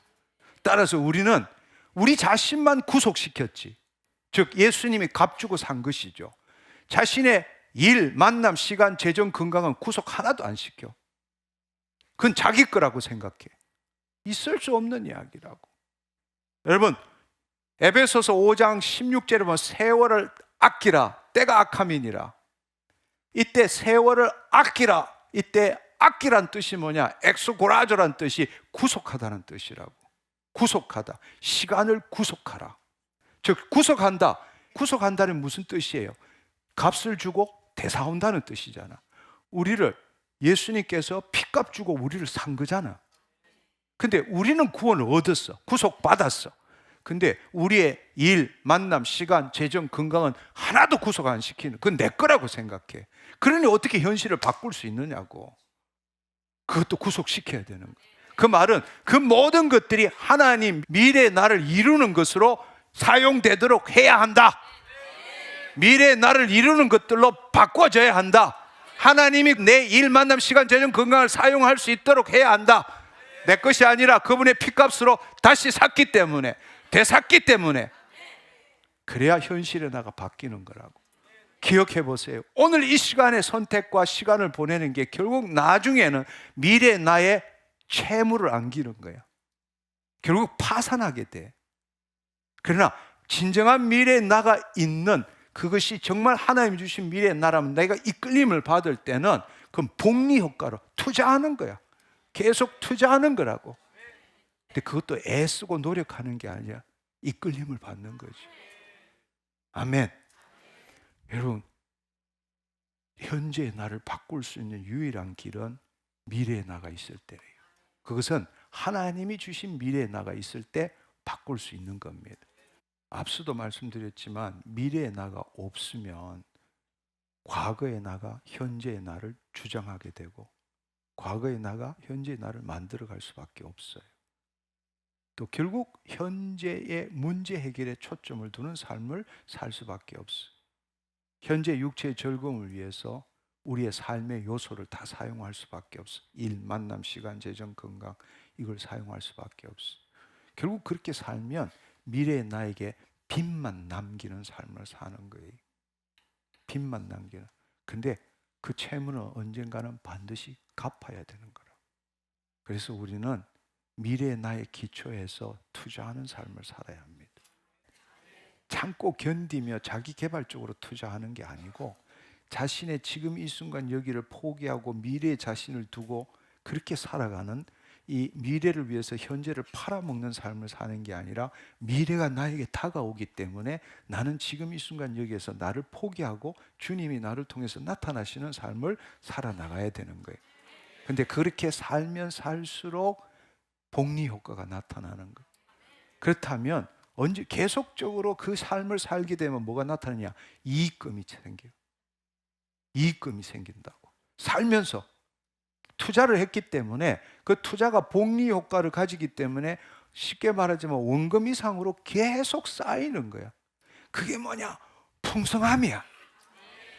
따라서 우리는 우리 자신만 구속시켰지. 즉 예수님이 값주고 산 것이죠. 자신의 일, 만남, 시간, 재정, 건강은 구속 하나도 안 시켜. 그건 자기 거라고 생각해. 있을 수 없는 이야기라고. 여러분, 에베소서 5장 16절에 보면 세월을 아끼라, 때가 악함이니라. 이때 세월을 아끼라. 이때 아끼란 뜻이 뭐냐? 엑스고라조란 뜻이 구속하다는 뜻이라고. 구속하다. 시간을 구속하라. 즉 구속한다. 구속한다는 무슨 뜻이에요? 값을 주고 되사온다는 뜻이잖아. 우리를 예수님께서 피값 주고 우리를 산 거잖아. 근데 우리는 구원을 얻었어. 구속받았어. 근데 우리의 일, 만남, 시간, 재정, 건강은 하나도 구속 안 시키는, 그건 내 거라고 생각해. 그러니 어떻게 현실을 바꿀 수 있느냐고. 그것도 구속시켜야 되는 거예요. 그 말은 그 모든 것들이 하나님 미래의 나를 이루는 것으로 사용되도록 해야 한다. 미래의 나를 이루는 것들로 바꿔줘야 한다. 하나님이 내 일, 만남, 시간, 재정, 건강을 사용할 수 있도록 해야 한다. 내 것이 아니라 그분의 피값으로 다시 샀기 때문에, 되샀기 때문에. 그래야 현실의 나가 바뀌는 거라고. 기억해 보세요. 오늘 이 시간의 선택과 시간을 보내는 게 결국 나중에는 미래의 나의 채무를 안기는 거야. 결국 파산하게 돼. 그러나 진정한 미래의 나가 있는, 그것이 정말 하나님이 주신 미래의 나라면 내가 이끌림을 받을 때는 그건 복리 효과로 투자하는 거야. 계속 투자하는 거라고. 근데 그것도 애쓰고 노력하는 게 아니라 이끌림을 받는 거지. 아멘. 여러분, 현재의 나를 바꿀 수 있는 유일한 길은 미래의 나가 있을 때예요. 그것은 하나님이 주신 미래의 나가 있을 때 바꿀 수 있는 겁니다. 앞서도 말씀드렸지만 미래의 나가 없으면 과거의 나가 현재의 나를 주장하게 되고 과거의 나가 현재의 나를 만들어갈 수밖에 없어요. 또 결국 현재의 문제 해결에 초점을 두는 삶을 살 수밖에 없어요. 현재 육체의 즐거움을 위해서 우리의 삶의 요소를 다 사용할 수밖에 없어요. 일, 만남, 시간, 재정, 건강, 이걸 사용할 수밖에 없어요. 결국 그렇게 살면 미래의 나에게 빚만 남기는 삶을 사는 거예요. 빚만 남기는. 근데 그 채무는 언젠가는 반드시 갚아야 되는 거라. 그래서 우리는 미래의 나의 기초에서 투자하는 삶을 살아야 합니다. 참고 견디며 자기 개발적으로 투자하는 게 아니고 자신의 지금 이 순간 여기를 포기하고 미래의 자신을 두고 그렇게 살아가는, 이 미래를 위해서 현재를 팔아먹는 삶을 사는 게 아니라 미래가 나에게 다가오기 때문에 나는 지금 이 순간 여기에서 나를 포기하고 주님이 나를 통해서 나타나시는 삶을 살아나가야 되는 거예요. 근데 그렇게 살면 살수록 복리 효과가 나타나는 거예요. 그렇다면 언제 계속적으로 그 삶을 살게 되면 뭐가 나타나냐? 이익금이 생겨요. 이익금이 생긴다고. 살면서 투자를 했기 때문에 그 투자가 복리 효과를 가지기 때문에 쉽게 말하자면 원금 이상으로 계속 쌓이는 거야. 그게 뭐냐? 풍성함이야.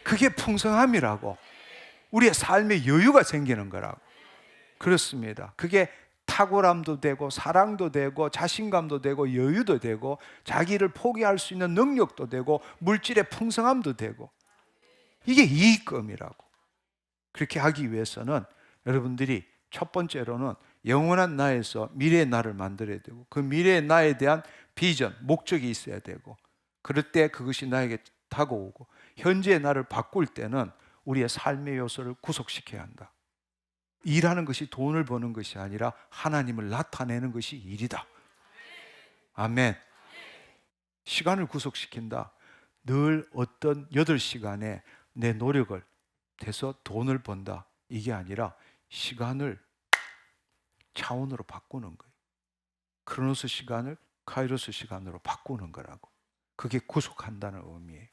그게 풍성함이라고. 우리의 삶에 여유가 생기는 거라고. 그렇습니다. 그게 탁월함도 되고 사랑도 되고 자신감도 되고 여유도 되고 자기를 포기할 수 있는 능력도 되고 물질의 풍성함도 되고, 이게 이익금이라고. 그렇게 하기 위해서는 여러분들이 첫 번째로는 영원한 나에서 미래의 나를 만들어야 되고 그 미래의 나에 대한 비전, 목적이 있어야 되고, 그럴 때 그것이 나에게 다가오고, 현재의 나를 바꿀 때는 우리의 삶의 요소를 구속시켜야 한다. 일하는 것이 돈을 버는 것이 아니라 하나님을 나타내는 것이 일이다. 아멘. 시간을 구속시킨다. 늘 어떤 8시간에 내 노력을 해서 돈을 번다, 이게 아니라 시간을 차원으로 바꾸는 거예요. 크로노스 시간을 카이로스 시간으로 바꾸는 거라고. 그게 구속한다는 의미예요.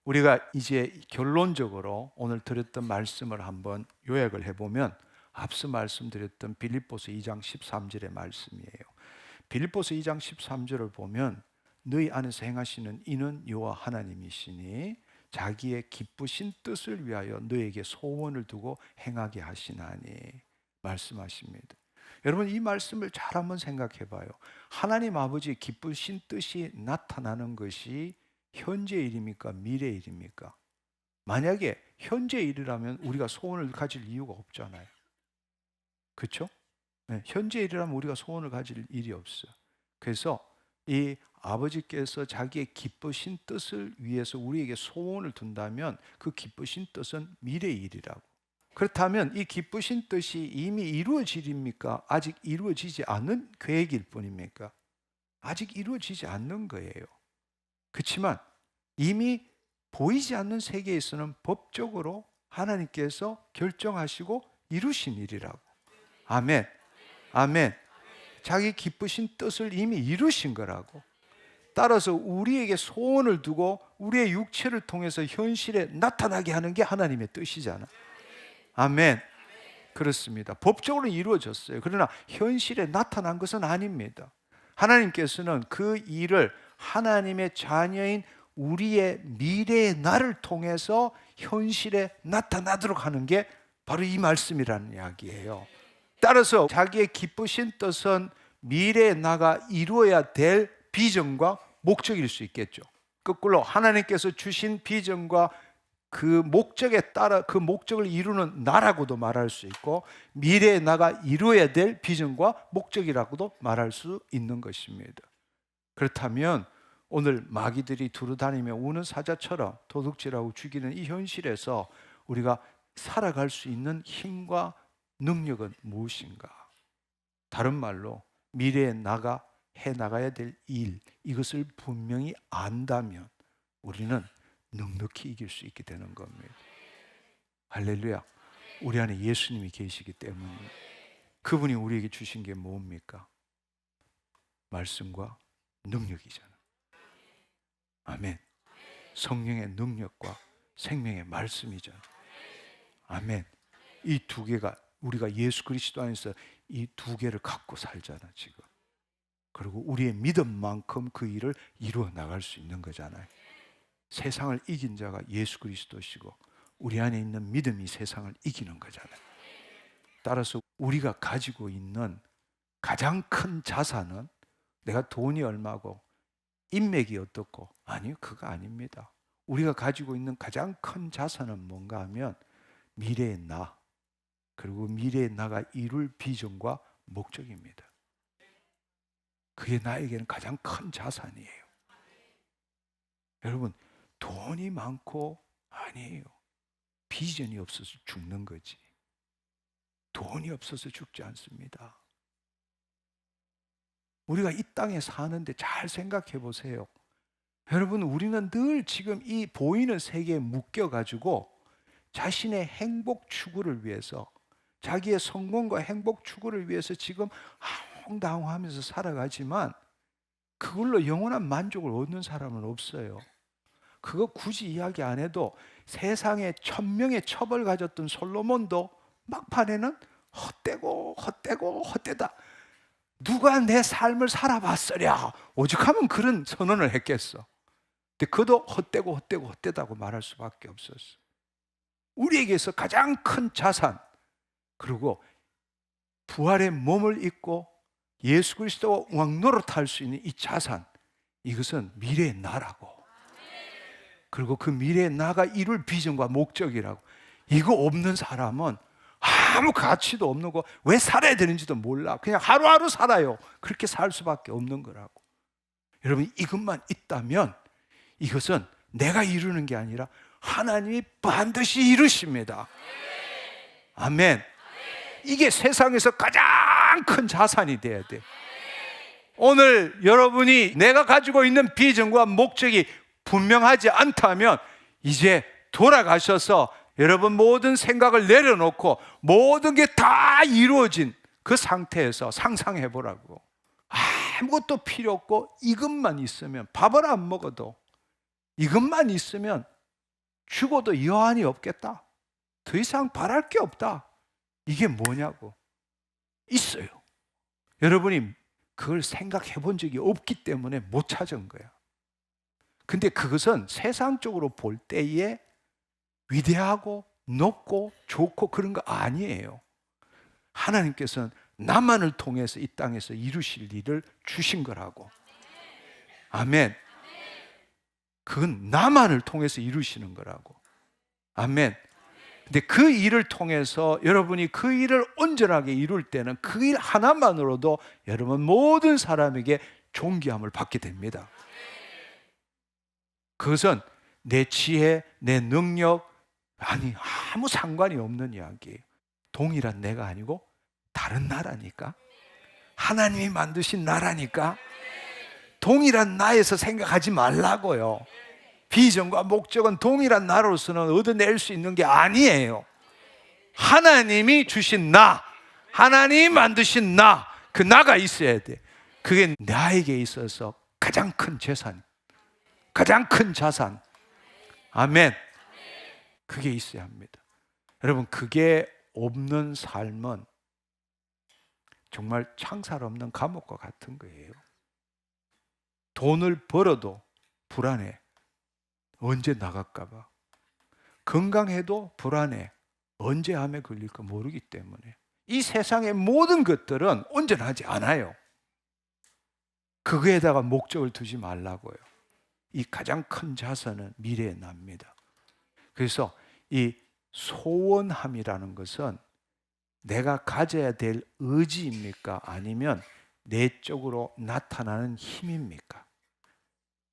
우리가 이제 결론적으로 오늘 드렸던 말씀을 한번 요약을 해보면, 앞서 말씀드렸던 빌립보서 2장 13절의 말씀이에요. 빌립보서 2장 13절을 보면, 너희 안에서 행하시는 이는 여호와 하나님이시니 자기의 기쁘신 뜻을 위하여 너에게 소원을 두고 행하게 하시나니 말씀하십니다. 여러분, 이 말씀을 잘 한번 생각해 봐요. 하나님 아버지의 기쁘신 뜻이 나타나는 것이 현재 일입니까? 미래 일입니까? 만약에 현재 일이라면 우리가 소원을 가질 이유가 없잖아요. 그렇죠? 네, 현재 일이라면 우리가 소원을 가질 일이 없어요. 그래서 이 아버지께서 자기의 기쁘신 뜻을 위해서 우리에게 소원을 둔다면 그 기쁘신 뜻은 미래 일이라고. 그렇다면 이 기쁘신 뜻이 이미 이루어질입니까? 아직 이루어지지 않은 계획일 뿐입니까? 아직 이루어지지 않는 거예요. 그렇지만 이미 보이지 않는 세계에서는 법적으로 하나님께서 결정하시고 이루신 일이라고. 아멘. 아멘. 자기 기쁘신 뜻을 이미 이루신 거라고. 따라서 우리에게 소원을 두고 우리의 육체를 통해서 현실에 나타나게 하는 게 하나님의 뜻이잖아. 아멘. 그렇습니다. 법적으로는 이루어졌어요. 그러나 현실에 나타난 것은 아닙니다. 하나님께서는 그 일을 하나님의 자녀인 우리의 미래의 나를 통해서 현실에 나타나도록 하는 게 바로 이 말씀이라는 이야기예요. 따라서 자기의 기쁘신 뜻은 미래의 나가 이루어야 될 비전과 목적일 수 있겠죠. 거꾸로 하나님께서 주신 비전과 그 목적에 따라 그 목적을 이루는 나라고도 말할 수 있고, 미래의 나가 이루어야 될 비전과 목적이라고도 말할 수 있는 것입니다. 그렇다면 오늘 마귀들이 두루다니며 우는 사자처럼 도둑질하고 죽이는 이 현실에서 우리가 살아갈 수 있는 힘과 능력은 무엇인가? 다른 말로 미래에 나가 해나가야 될 일, 이것을 분명히 안다면 우리는 넉넉히 이길 수 있게 되는 겁니다. 할렐루야. 우리 안에 예수님이 계시기 때문에. 그분이 우리에게 주신 게 뭡니까? 말씀과 능력이잖아. 아멘. 성령의 능력과 생명의 말씀이잖아. 아멘. 이 두 개가, 우리가 예수 그리스도 안에서 이 두 개를 갖고 살잖아 지금. 그리고 우리의 믿음만큼 그 일을 이루어 나갈 수 있는 거잖아요. 세상을 이긴 자가 예수 그리스도시고 우리 안에 있는 믿음이 세상을 이기는 거잖아요. 따라서 우리가 가지고 있는 가장 큰 자산은 내가 돈이 얼마고 인맥이 어떻고, 아니요, 그거 아닙니다. 우리가 가지고 있는 가장 큰 자산은 뭔가 하면 미래의 나, 그리고 미래의 나가 이룰 비전과 목적입니다. 그게 나에게는 가장 큰 자산이에요. 여러분, 돈이 많고 아니에요. 비전이 없어서 죽는 거지. 돈이 없어서 죽지 않습니다. 우리가 이 땅에 사는데 잘 생각해 보세요. 여러분, 우리는 늘 지금 이 보이는 세계에 묶여가지고 자신의 행복 추구를 위해서, 자기의 성공과 행복 추구를 위해서 지금 아웅다웅하면서 살아가지만 그걸로 영원한 만족을 얻는 사람은 없어요. 그거 굳이 이야기 안 해도 세상에 1000명의 첩을 가졌던 솔로몬도 막판에는 헛되다. 누가 내 삶을 살아봤으랴 오죽하면 그런 선언을 했겠어. 근데 그도 헛되다고 말할 수밖에 없었어. 우리에게서 가장 큰 자산, 그리고 부활의 몸을 입고 예수 그리스도와 왕노릇할 수 있는 이 자산, 이것은 미래의 나라고, 그리고 그 미래의 나가 이룰 비전과 목적이라고. 이거 없는 사람은 아무 가치도 없는 거, 왜 살아야 되는지도 몰라. 그냥 하루하루 살아요. 그렇게 살 수밖에 없는 거라고. 여러분, 이것만 있다면 이것은 내가 이루는 게 아니라 하나님이 반드시 이루십니다. 아멘. 이게 세상에서 가장 큰 자산이 돼야 돼. 오늘 여러분이 내가 가지고 있는 비전과 목적이 분명하지 않다면 이제 돌아가셔서 여러분 모든 생각을 내려놓고 모든 게 다 이루어진 그 상태에서 상상해 보라고. 아무것도 필요 없고 이것만 있으면, 밥을 안 먹어도 이것만 있으면 죽어도 여한이 없겠다. 더 이상 바랄 게 없다. 이게 뭐냐고. 있어요. 여러분이 그걸 생각해 본 적이 없기 때문에 못 찾은 거야. 근데 그것은 세상적으로 볼 때에 위대하고 높고 좋고 그런 거 아니에요. 하나님께서는 나만을 통해서 이 땅에서 이루실 일을 주신 거라고. 아멘. 그건 나만을 통해서 이루시는 거라고. 아멘. 근데 그 일을 통해서 여러분이 그 일을 온전하게 이룰 때는 그 일 하나만으로도 여러분 모든 사람에게 존귀함을 받게 됩니다. 그것은 내 지혜, 내 능력, 아니 아무 상관이 없는 이야기예요. 동일한 내가 아니고 다른 나라니까. 하나님이 만드신 나라니까. 동일한 나에서 생각하지 말라고요. 비전과 목적은 동일한 나로서는 얻어낼 수 있는 게 아니에요. 하나님이 주신 나, 하나님이 만드신 나, 그 나가 있어야 돼. 그게 나에게 있어서 가장 큰 재산, 가장 큰 자산. 아멘. 그게 있어야 합니다. 여러분, 그게 없는 삶은 정말 창살 없는 감옥과 같은 거예요. 돈을 벌어도 불안해. 언제 나갈까 봐. 건강해도 불안해. 언제 암에 걸릴까 모르기 때문에. 이 세상의 모든 것들은 온전하지 않아요. 그거에다가 목적을 두지 말라고요. 이 가장 큰 자산은 미래에 납니다. 그래서 이 소원함이라는 것은 내가 가져야 될 의지입니까? 아니면 내적으로 나타나는 힘입니까?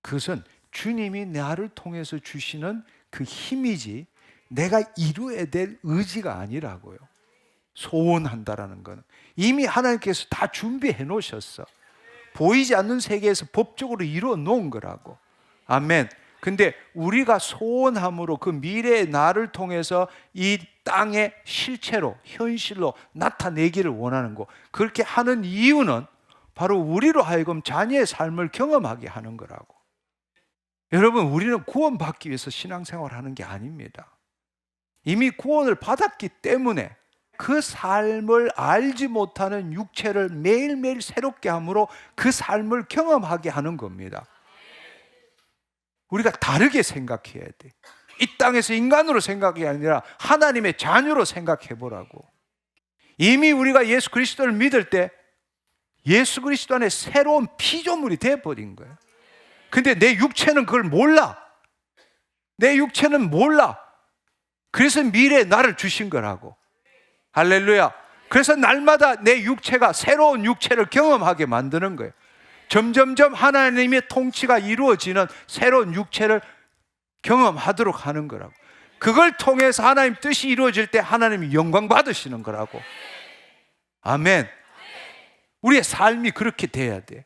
그것은 주님이 나를 통해서 주시는 그 힘이지 내가 이루어야 될 의지가 아니라고요. 소원한다라는 건 이미 하나님께서 다 준비해 놓으셨어. 보이지 않는 세계에서 법적으로 이루어 놓은 거라고. 아멘. 근데 우리가 소원함으로 그 미래의 나를 통해서 이 땅의 실체로, 현실로 나타내기를 원하는 거. 그렇게 하는 이유는 바로 우리로 하여금 자녀의 삶을 경험하게 하는 거라고. 여러분, 우리는 구원받기 위해서 신앙생활을 하는 게 아닙니다. 이미 구원을 받았기 때문에 그 삶을 알지 못하는 육체를 매일매일 새롭게 함으로 그 삶을 경험하게 하는 겁니다. 우리가 다르게 생각해야 돼. 이 땅에서 인간으로 생각이 아니라 하나님의 자녀로 생각해 보라고. 이미 우리가 예수 그리스도를 믿을 때 예수 그리스도 안에 새로운 피조물이 되어버린 거예요. 근데 내 육체는 그걸 몰라. 내 육체는 몰라. 그래서 미래에 나를 주신 거라고. 할렐루야. 그래서 날마다 내 육체가 새로운 육체를 경험하게 만드는 거예요. 점점점 하나님의 통치가 이루어지는 새로운 육체를 경험하도록 하는 거라고. 그걸 통해서 하나님 뜻이 이루어질 때 하나님이 영광 받으시는 거라고. 아멘. 우리의 삶이 그렇게 돼야 돼.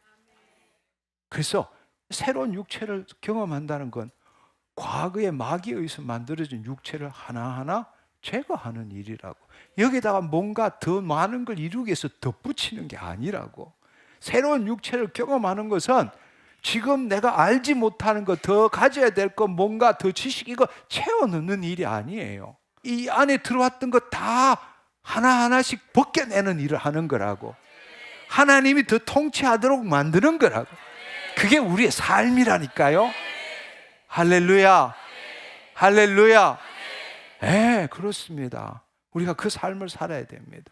그래서 새로운 육체를 경험한다는 건 과거의 마귀에 의해서 만들어진 육체를 하나하나 제거하는 일이라고. 여기다가 뭔가 더 많은 걸 이루기 위해서 덧붙이는 게 아니라고. 새로운 육체를 경험하는 것은 지금 내가 알지 못하는 것, 더 가져야 될 것, 뭔가 더 지식, 이거 채워넣는 일이 아니에요. 이 안에 들어왔던 것 다 하나하나씩 벗겨내는 일을 하는 거라고. 하나님이 더 통치하도록 만드는 거라고. 그게 우리의 삶이라니까요. 할렐루야. 할렐루야. 네, 그렇습니다. 우리가 그 삶을 살아야 됩니다.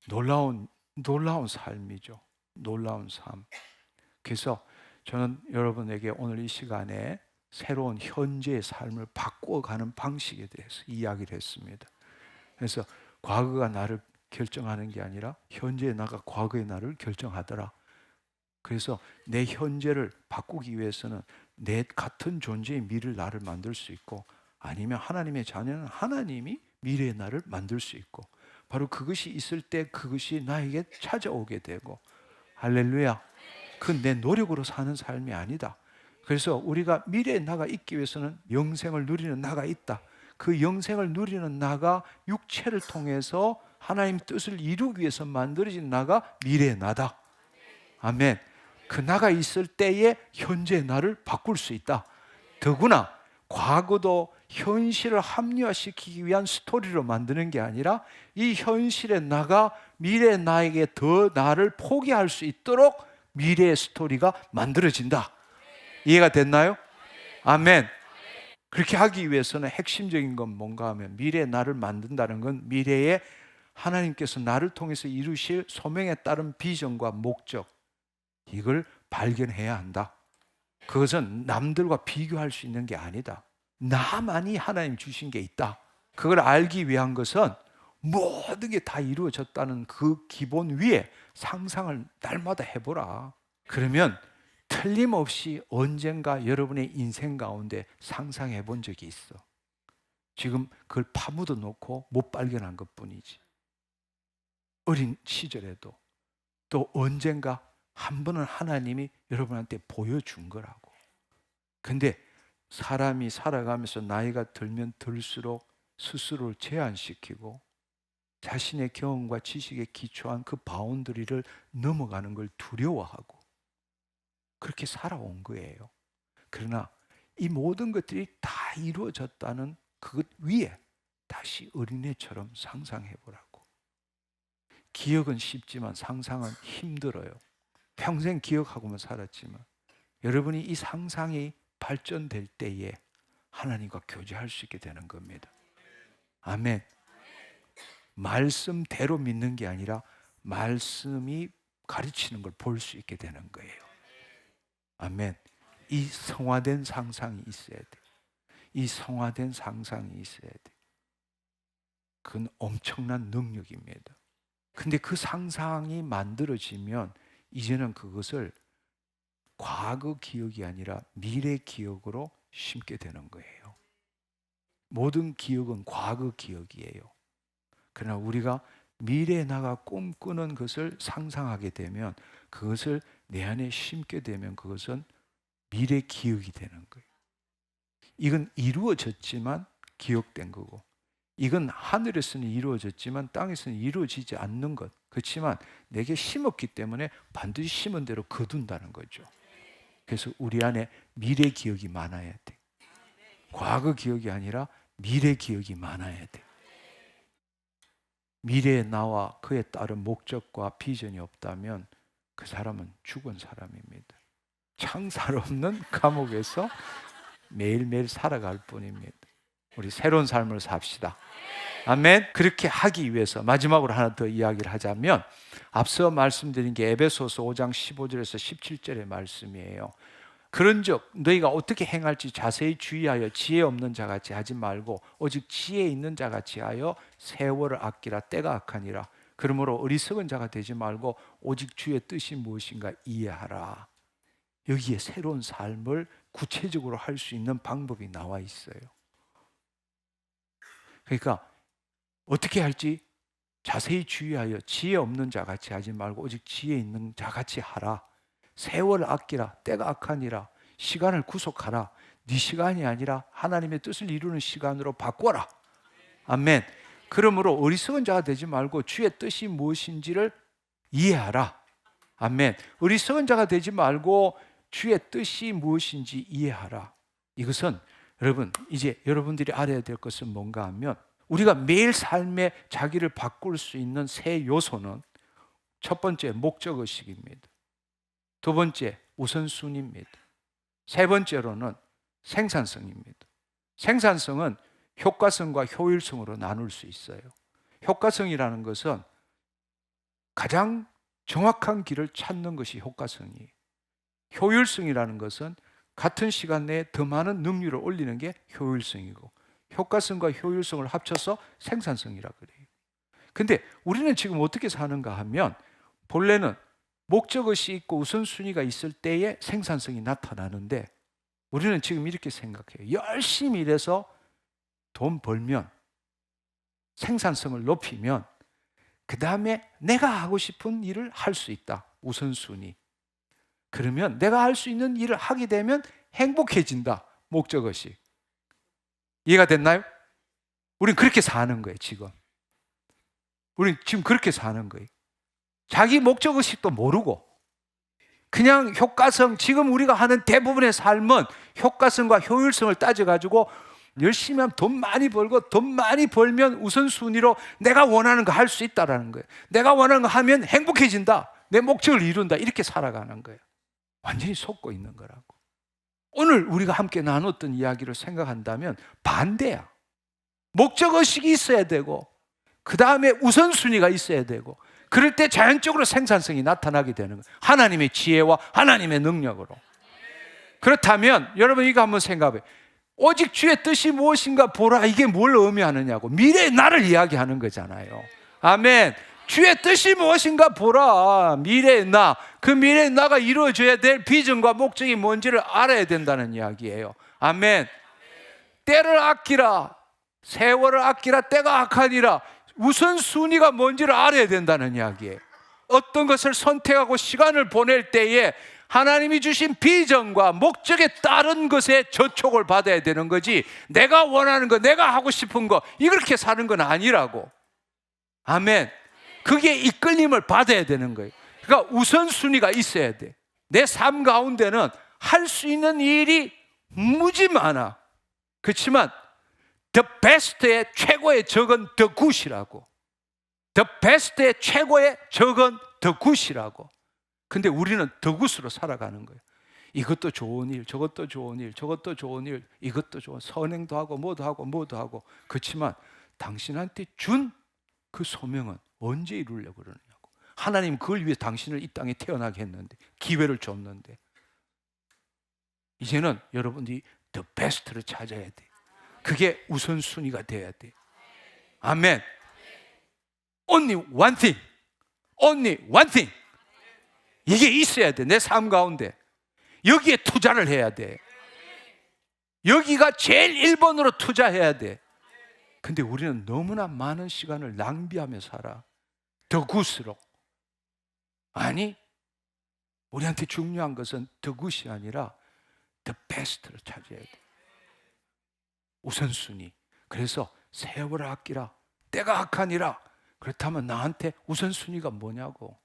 놀라운 삶이죠. 놀라운 삶. 그래서 저는 여러분에게 오늘 이 시간에 새로운 현재의 삶을 바꿔가는 방식에 대해서 이야기를 했습니다. 그래서 과거가 나를 결정하는 게 아니라 현재의 나가 과거의 나를 결정하더라. 그래서 내 현재를 바꾸기 위해서는 내 같은 존재의 미래를 나를 만들 수 있고, 아니면 하나님의 자녀는 하나님이 미래의 나를 만들 수 있고, 바로 그것이 있을 때 그것이 나에게 찾아오게 되고, 할렐루야. 그건 내 노력으로 사는 삶이 아니다. 그래서 우리가 미래의 나가 있기 위해서는 영생을 누리는 나가 있다. 그 영생을 누리는 나가 육체를 통해서 하나님 뜻을 이루기 위해서 만들어진 나가 미래의 나다. 아멘. 그 나가 있을 때에 현재의 나를 바꿀 수 있다. 더구나 과거도 현실을 합리화시키기 위한 스토리로 만드는 게 아니라 이 현실의 나가 미래의 나에게 더 나를 포기할 수 있도록 미래의 스토리가 만들어진다. 이해가 됐나요? 아멘. 그렇게 하기 위해서는 핵심적인 건 뭔가 하면, 미래의 나를 만든다는 건 미래에 하나님께서 나를 통해서 이루실 소명에 따른 비전과 목적, 이걸 발견해야 한다. 그것은 남들과 비교할 수 있는 게 아니다. 나만이 하나님 주신 게 있다. 그걸 알기 위한 것은 모든 게 다 이루어졌다는 그 기본 위에 상상을 날마다 해보라. 그러면 틀림없이 언젠가 여러분의 인생 가운데 상상해 본 적이 있어. 지금 그걸 파묻어 놓고 못 발견한 것뿐이지. 어린 시절에도 또 언젠가 한 번은 하나님이 여러분한테 보여준 거라고. 근데 사람이 살아가면서 나이가 들면 들수록 스스로를 제한시키고 자신의 경험과 지식에 기초한 그 바운더리를 넘어가는 걸 두려워하고 그렇게 살아온 거예요. 그러나 이 모든 것들이 다 이루어졌다는 그것 위에 다시 어린애처럼 상상해 보라고. 기억은 쉽지만 상상은 힘들어요. 평생 기억하고만 살았지만 여러분이 이 상상이 발전될 때에 하나님과 교제할 수 있게 되는 겁니다. 아멘. 말씀대로 믿는 게 아니라 말씀이 가르치는 걸 볼 수 있게 되는 거예요. 아멘. 이 성화된 상상이 있어야 돼. 이 성화된 상상이 있어야 돼. 그건 엄청난 능력입니다. 근데 그 상상이 만들어지면 이제는 그것을 과거 기억이 아니라 미래 기억으로 심게 되는 거예요. 모든 기억은 과거 기억이에요. 그러나 우리가 미래에 나가 꿈꾸는 것을 상상하게 되면, 그것을 내 안에 심게 되면 그것은 미래 기억이 되는 거예요. 이건 이루어졌지만 기억된 거고, 이건 하늘에서는 이루어졌지만 땅에서는 이루어지지 않는 것. 그렇지만 내게 심었기 때문에 반드시 심은 대로 거둔다는 거죠. 그래서 우리 안에 미래 기억이 많아야 돼. 과거 기억이 아니라 미래 기억이 많아야 돼. 미래의 나와 그에 따른 목적과 비전이 없다면 그 사람은 죽은 사람입니다. 창살 없는 감옥에서 매일매일 살아갈 뿐입니다. 우리 새로운 삶을 삽시다. 아멘. 그렇게 하기 위해서 마지막으로 하나 더 이야기를 하자면, 앞서 말씀드린 게 에베소서 5장 15절에서 17절의 말씀이에요. 그런즉 너희가 어떻게 행할지 자세히 주의하여 지혜 없는 자같이 하지 말고 오직 지혜 있는 자같이 하여 세월을 아끼라. 때가 악하니라. 그러므로 어리석은 자가 되지 말고 오직 주의 뜻이 무엇인가 이해하라. 여기에 새로운 삶을 구체적으로 할 수 있는 방법이 나와 있어요. 그러니까 어떻게 할지 자세히 주의하여 지혜 없는 자같이 하지 말고 오직 지혜 있는 자같이 하라. 세월을 아끼라. 때가 악하니라. 시간을 구속하라. 네 시간이 아니라 하나님의 뜻을 이루는 시간으로 바꿔라. 아멘. 그러므로 어리석은 자가 되지 말고 주의 뜻이 무엇인지를 이해하라. 아멘. 어리석은 자가 되지 말고 주의 뜻이 무엇인지 이해하라. 이것은 여러분, 이제 여러분들이 알아야 될 것은 뭔가 하면, 우리가 매일 삶에 자기를 바꿀 수 있는 세 요소는, 첫 번째 목적의식입니다. 두 번째 우선순위입니다. 세 번째로는 생산성입니다. 생산성은 효과성과 효율성으로 나눌 수 있어요. 효과성이라는 것은 가장 정확한 길을 찾는 것이 효과성이에요. 효율성이라는 것은 같은 시간 내에 더 많은 능률을 올리는 게 효율성이고, 효과성과 효율성을 합쳐서 생산성이라 그래요. 근데 우리는 지금 어떻게 사는가 하면, 본래는 목적의식이 있고 우선순위가 있을 때에 생산성이 나타나는데, 우리는 지금 이렇게 생각해요. 열심히 일해서 돈 벌면, 생산성을 높이면 그 다음에 내가 하고 싶은 일을 할 수 있다. 우선순위. 그러면 내가 할 수 있는 일을 하게 되면 행복해진다. 목적의식. 이해가 됐나요? 우린 그렇게 사는 거예요, 지금. 우린 지금 그렇게 사는 거예요. 자기 목적의식도 모르고 그냥 효과성, 지금 우리가 하는 대부분의 삶은 효과성과 효율성을 따져가지고 열심히 하면 돈 많이 벌고, 돈 많이 벌면 우선순위로 내가 원하는 거 할 수 있다라는 거예요. 내가 원하는 거 하면 행복해진다. 내 목적을 이룬다. 이렇게 살아가는 거예요. 완전히 속고 있는 거라고. 오늘 우리가 함께 나눴던 이야기를 생각한다면 반대야. 목적의식이 있어야 되고, 그 다음에 우선순위가 있어야 되고, 그럴 때 자연적으로 생산성이 나타나게 되는 거예요. 하나님의 지혜와 하나님의 능력으로. 그렇다면 여러분 이거 한번 생각해. 오직 주의 뜻이 무엇인가 보라. 이게 뭘 의미하느냐고. 미래의 나를 이야기하는 거잖아요. 아멘. 주의 뜻이 무엇인가 보라. 미래의 나. 그 미래의 나가 이루어져야 될 비전과 목적이 뭔지를 알아야 된다는 이야기예요. 아멘. 때를 아끼라. 세월을 아끼라. 때가 악하니라. 우선순위가 뭔지를 알아야 된다는 이야기예요. 어떤 것을 선택하고 시간을 보낼 때에 하나님이 주신 비전과 목적에 따른 것에 저촉을 받아야 되는 거지, 내가 원하는 거, 내가 하고 싶은 거 이렇게 사는 건 아니라고. 아멘. 그게 이끌림을 받아야 되는 거예요. 그러니까 우선순위가 있어야 돼. 내 삶 가운데는 할 수 있는 일이 무지 많아. 그렇지만 the best의 최고의 적은 the good이라고. the best의 최고의 적은 the good이라고. 근데 우리는 the good으로 살아가는 거예요. 이것도 좋은 일, 저것도 좋은 일, 저것도 좋은 일, 이것도 좋은, 선행도 하고 뭐도 하고 뭐도 하고. 그렇지만 당신한테 준 그 소명은 언제 이루려고 그러느냐고. 하나님 그걸 위해 당신을 이 땅에 태어나게 했는데, 기회를 줬는데, 이제는 여러분이 the best를 찾아야 돼. 그게 우선순위가 돼야 돼. 아멘. Only one thing. Only one thing. 이게 있어야 돼. 내 삶 가운데. 여기에 투자를 해야 돼. 여기가 제일 1번으로 투자해야 돼. 근데 우리는 너무나 많은 시간을 낭비하며 살아. 더 굿으로. 아니, 우리한테 중요한 것은 더 굿이 아니라 더 베스트를 찾아야 돼. 우선순위. 그래서 세월을 아끼라. 때가 악하니라. 그렇다면 나한테 우선순위가 뭐냐고.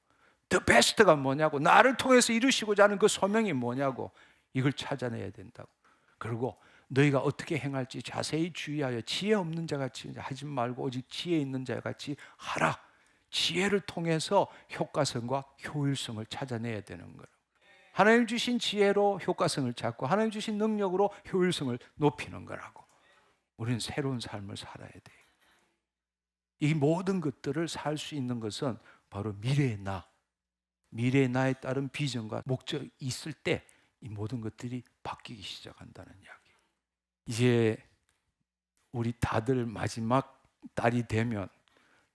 더 베스트가 뭐냐고. 나를 통해서 이루시고자 하는 그 소명이 뭐냐고. 이걸 찾아내야 된다고. 그리고 너희가 어떻게 행할지 자세히 주의하여 지혜 없는 자같이 하지 말고 오직 지혜 있는 자같이 하라. 지혜를 통해서 효과성과 효율성을 찾아내야 되는 거예요. 하나님 주신 지혜로 효과성을 찾고 하나님 주신 능력으로 효율성을 높이는 거라고. 우리는 새로운 삶을 살아야 돼요. 이 모든 것들을 살 수 있는 것은 바로 미래의 나, 미래의 나에 따른 비전과 목적이 있을 때 이 모든 것들이 바뀌기 시작한다는 이야기. 이제 우리 다들 마지막 달이 되면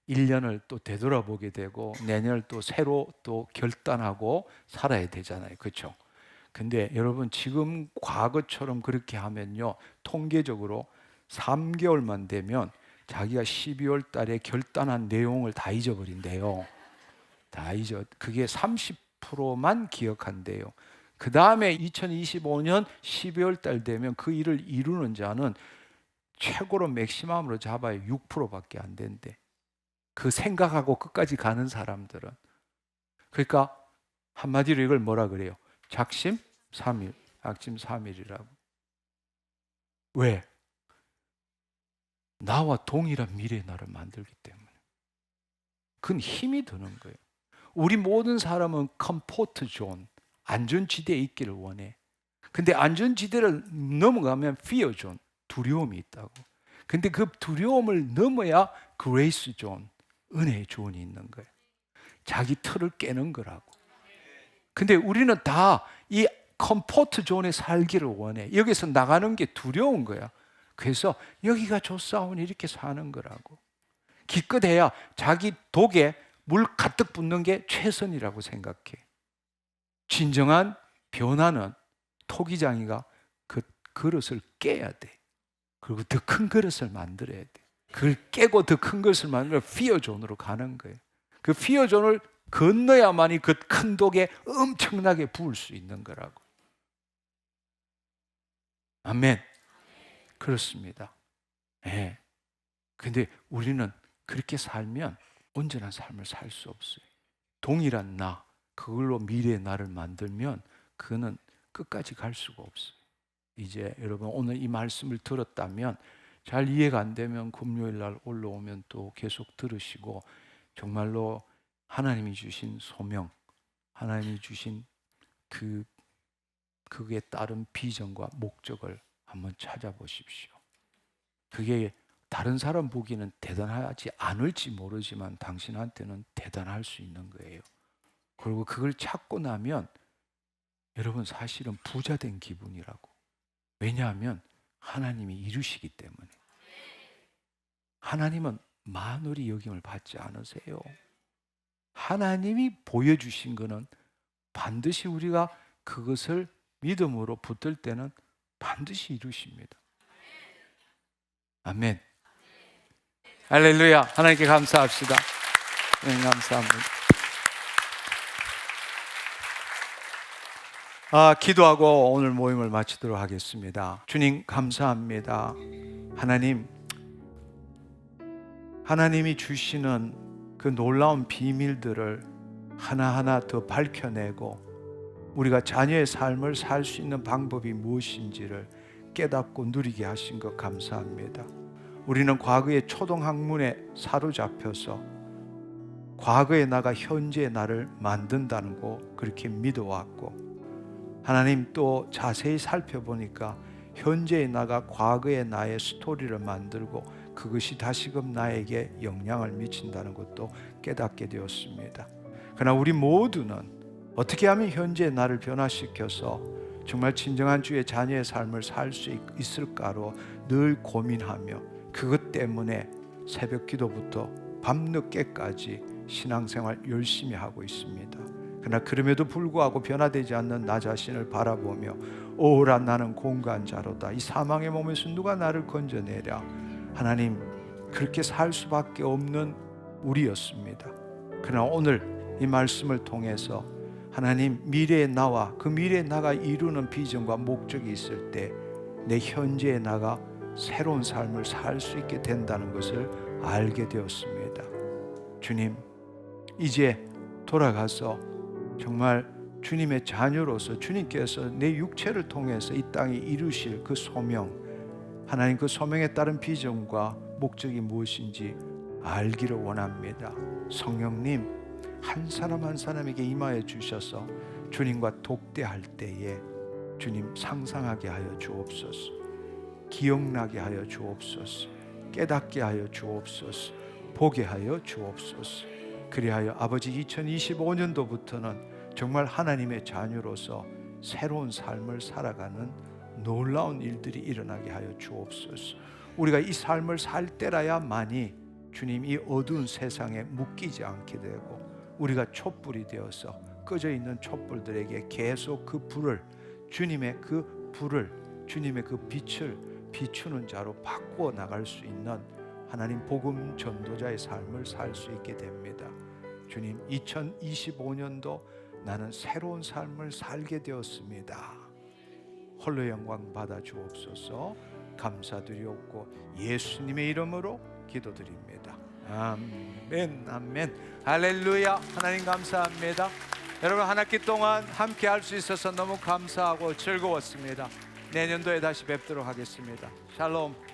1년을 또 되돌아보게 되고 내년을 또 새로 또 결단하고 살아야 되잖아요. 그렇죠? 근데 여러분 지금 과거처럼 그렇게 하면요, 통계적으로 3개월만 되면 자기가 12월 달에 결단한 내용을 다 잊어버린대요. 그게 30%만 기억한대요. 그 다음에 2025년 12월 달 되면 그 일을 이루는 자는 최고로 맥시멈으로 잡아야 6%밖에 안 된대. 그 생각하고 끝까지 가는 사람들은. 그러니까 한마디로 이걸 뭐라 그래요? 작심 3일, 약심 3일이라고. 왜? 나와 동일한 미래의 나를 만들기 때문에. 그건 힘이 드는 거예요. 우리 모든 사람은 컴포트 존, 안전지대에 있기를 원해. 근데 안전지대를 넘어가면 fear 존, 두려움이 있다고. 근데 그 두려움을 넘어야 grace 존, 은혜의 존이 있는 거예요. 자기 틀을 깨는 거라고. 근데 우리는 다 이 컴포트 존에 살기를 원해. 여기서 나가는 게 두려운 거야. 그래서 여기가 좋사오니 이렇게 사는 거라고. 기껏해야 자기 독에 물 가득 붓는 게 최선이라고 생각해. 진정한 변화는 토기장이가 그 그릇을 깨야 돼. 그리고 더 큰 그릇을 만들어야 돼. 그걸 깨고 더 큰 그릇을 만들어 피어존으로 가는 거예요. 그 피어존을 건너야만이 그 큰 독에 엄청나게 부을 수 있는 거라고. 아멘. 그렇습니다. 예. 근데 우리는 그렇게 살면 온전한 삶을 살 수 없어요. 동일한 나, 그걸로 미래의 나를 만들면 그거는 끝까지 갈 수가 없어요. 이제 여러분 오늘 이 말씀을 들었다면 잘 이해가 안 되면 금요일 날 올라오면 또 계속 들으시고 정말로 하나님이 주신 소명, 하나님이 주신 그에 따른 비전과 목적을 한번 찾아보십시오. 그게 다른 사람 보기에는 대단하지 않을지 모르지만 당신한테는 대단할 수 있는 거예요. 그리고 그걸 찾고 나면 여러분 사실은 부자 된 기분이라고. 왜냐하면 하나님이 이루시기 때문에. 하나님은 만월이 여김을 받지 않으세요. 하나님이 보여주신 것은 반드시 우리가 그것을 믿음으로 붙들 때는 반드시 이루십니다. 아멘. 할렐루야. 하나님께 감사합시다. 네, 감사합니다. 기도하고 오늘 모임을 마치도록 하겠습니다. 주님 감사합니다. 하나님이 주시는 그 놀라운 비밀들을 하나하나 더 밝혀내고 우리가 자녀의 삶을 살 수 있는 방법이 무엇인지를 깨닫고 누리게 하신 것 감사합니다. 우리는 과거의 초등학문에 사로잡혀서 과거의 나가 현재의 나를 만든다는 거 그렇게 믿어왔고, 하나님 또 자세히 살펴보니까 현재의 나가 과거의 나의 스토리를 만들고 그것이 다시금 나에게 영향을 미친다는 것도 깨닫게 되었습니다. 그러나 우리 모두는 어떻게 하면 현재의 나를 변화시켜서 정말 진정한 주의 자녀의 삶을 살 수 있을까로 늘 고민하며 그것 때문에 새벽 기도부터 밤늦게까지 신앙생활 열심히 하고 있습니다. 그러나 그럼에도 불구하고 변화되지 않는 나 자신을 바라보며 오라 나는 공간자로다. 이 사망의 몸에서 누가 나를 건져내랴. 하나님, 그렇게 살 수밖에 없는 우리였습니다. 그러나 오늘 이 말씀을 통해서 하나님, 미래의 나와 그 미래의 나가 이루는 비전과 목적이 있을 때 내 현재의 나가 새로운 삶을 살 수 있게 된다는 것을 알게 되었습니다. 주님, 이제 돌아가서 정말 주님의 자녀로서 주님께서 내 육체를 통해서 이 땅에 이루실 그 소명, 하나님 그 소명에 따른 비전과 목적이 무엇인지 알기를 원합니다. 성령님, 한 사람 한 사람에게 임하여 주셔서 주님과 독대할 때에 주님 상상하게 하여 주옵소서, 기억나게 하여 주옵소서, 깨닫게 하여 주옵소서, 보게 하여 주옵소서. 그리하여 아버지 2025년도부터는 정말 하나님의 자녀로서 새로운 삶을 살아가는 놀라운 일들이 일어나게 하여 주옵소서. 우리가 이 삶을 살 때라야만이 주님 이 어두운 세상에 묶이지 않게 되고 우리가 촛불이 되어서 꺼져 있는 촛불들에게 계속 그 불을, 주님의 그 불을, 주님의 그 빛을 비추는 자로 바꾸어 나갈 수 있는 하나님 복음 전도자의 삶을 살 수 있게 됩니다. 주님, 2025년도 나는 새로운 삶을 살게 되었습니다. 홀로 영광 받아 주옵소서. 감사드리옵고 예수님의 이름으로 기도드립니다. 아멘, 아멘, 할렐루야. 하나님 감사합니다. 여러분 한 학기 동안 함께 할 수 있어서 너무 감사하고 즐거웠습니다. 내년도에 다시 뵙도록 하겠습니다. 샬롬.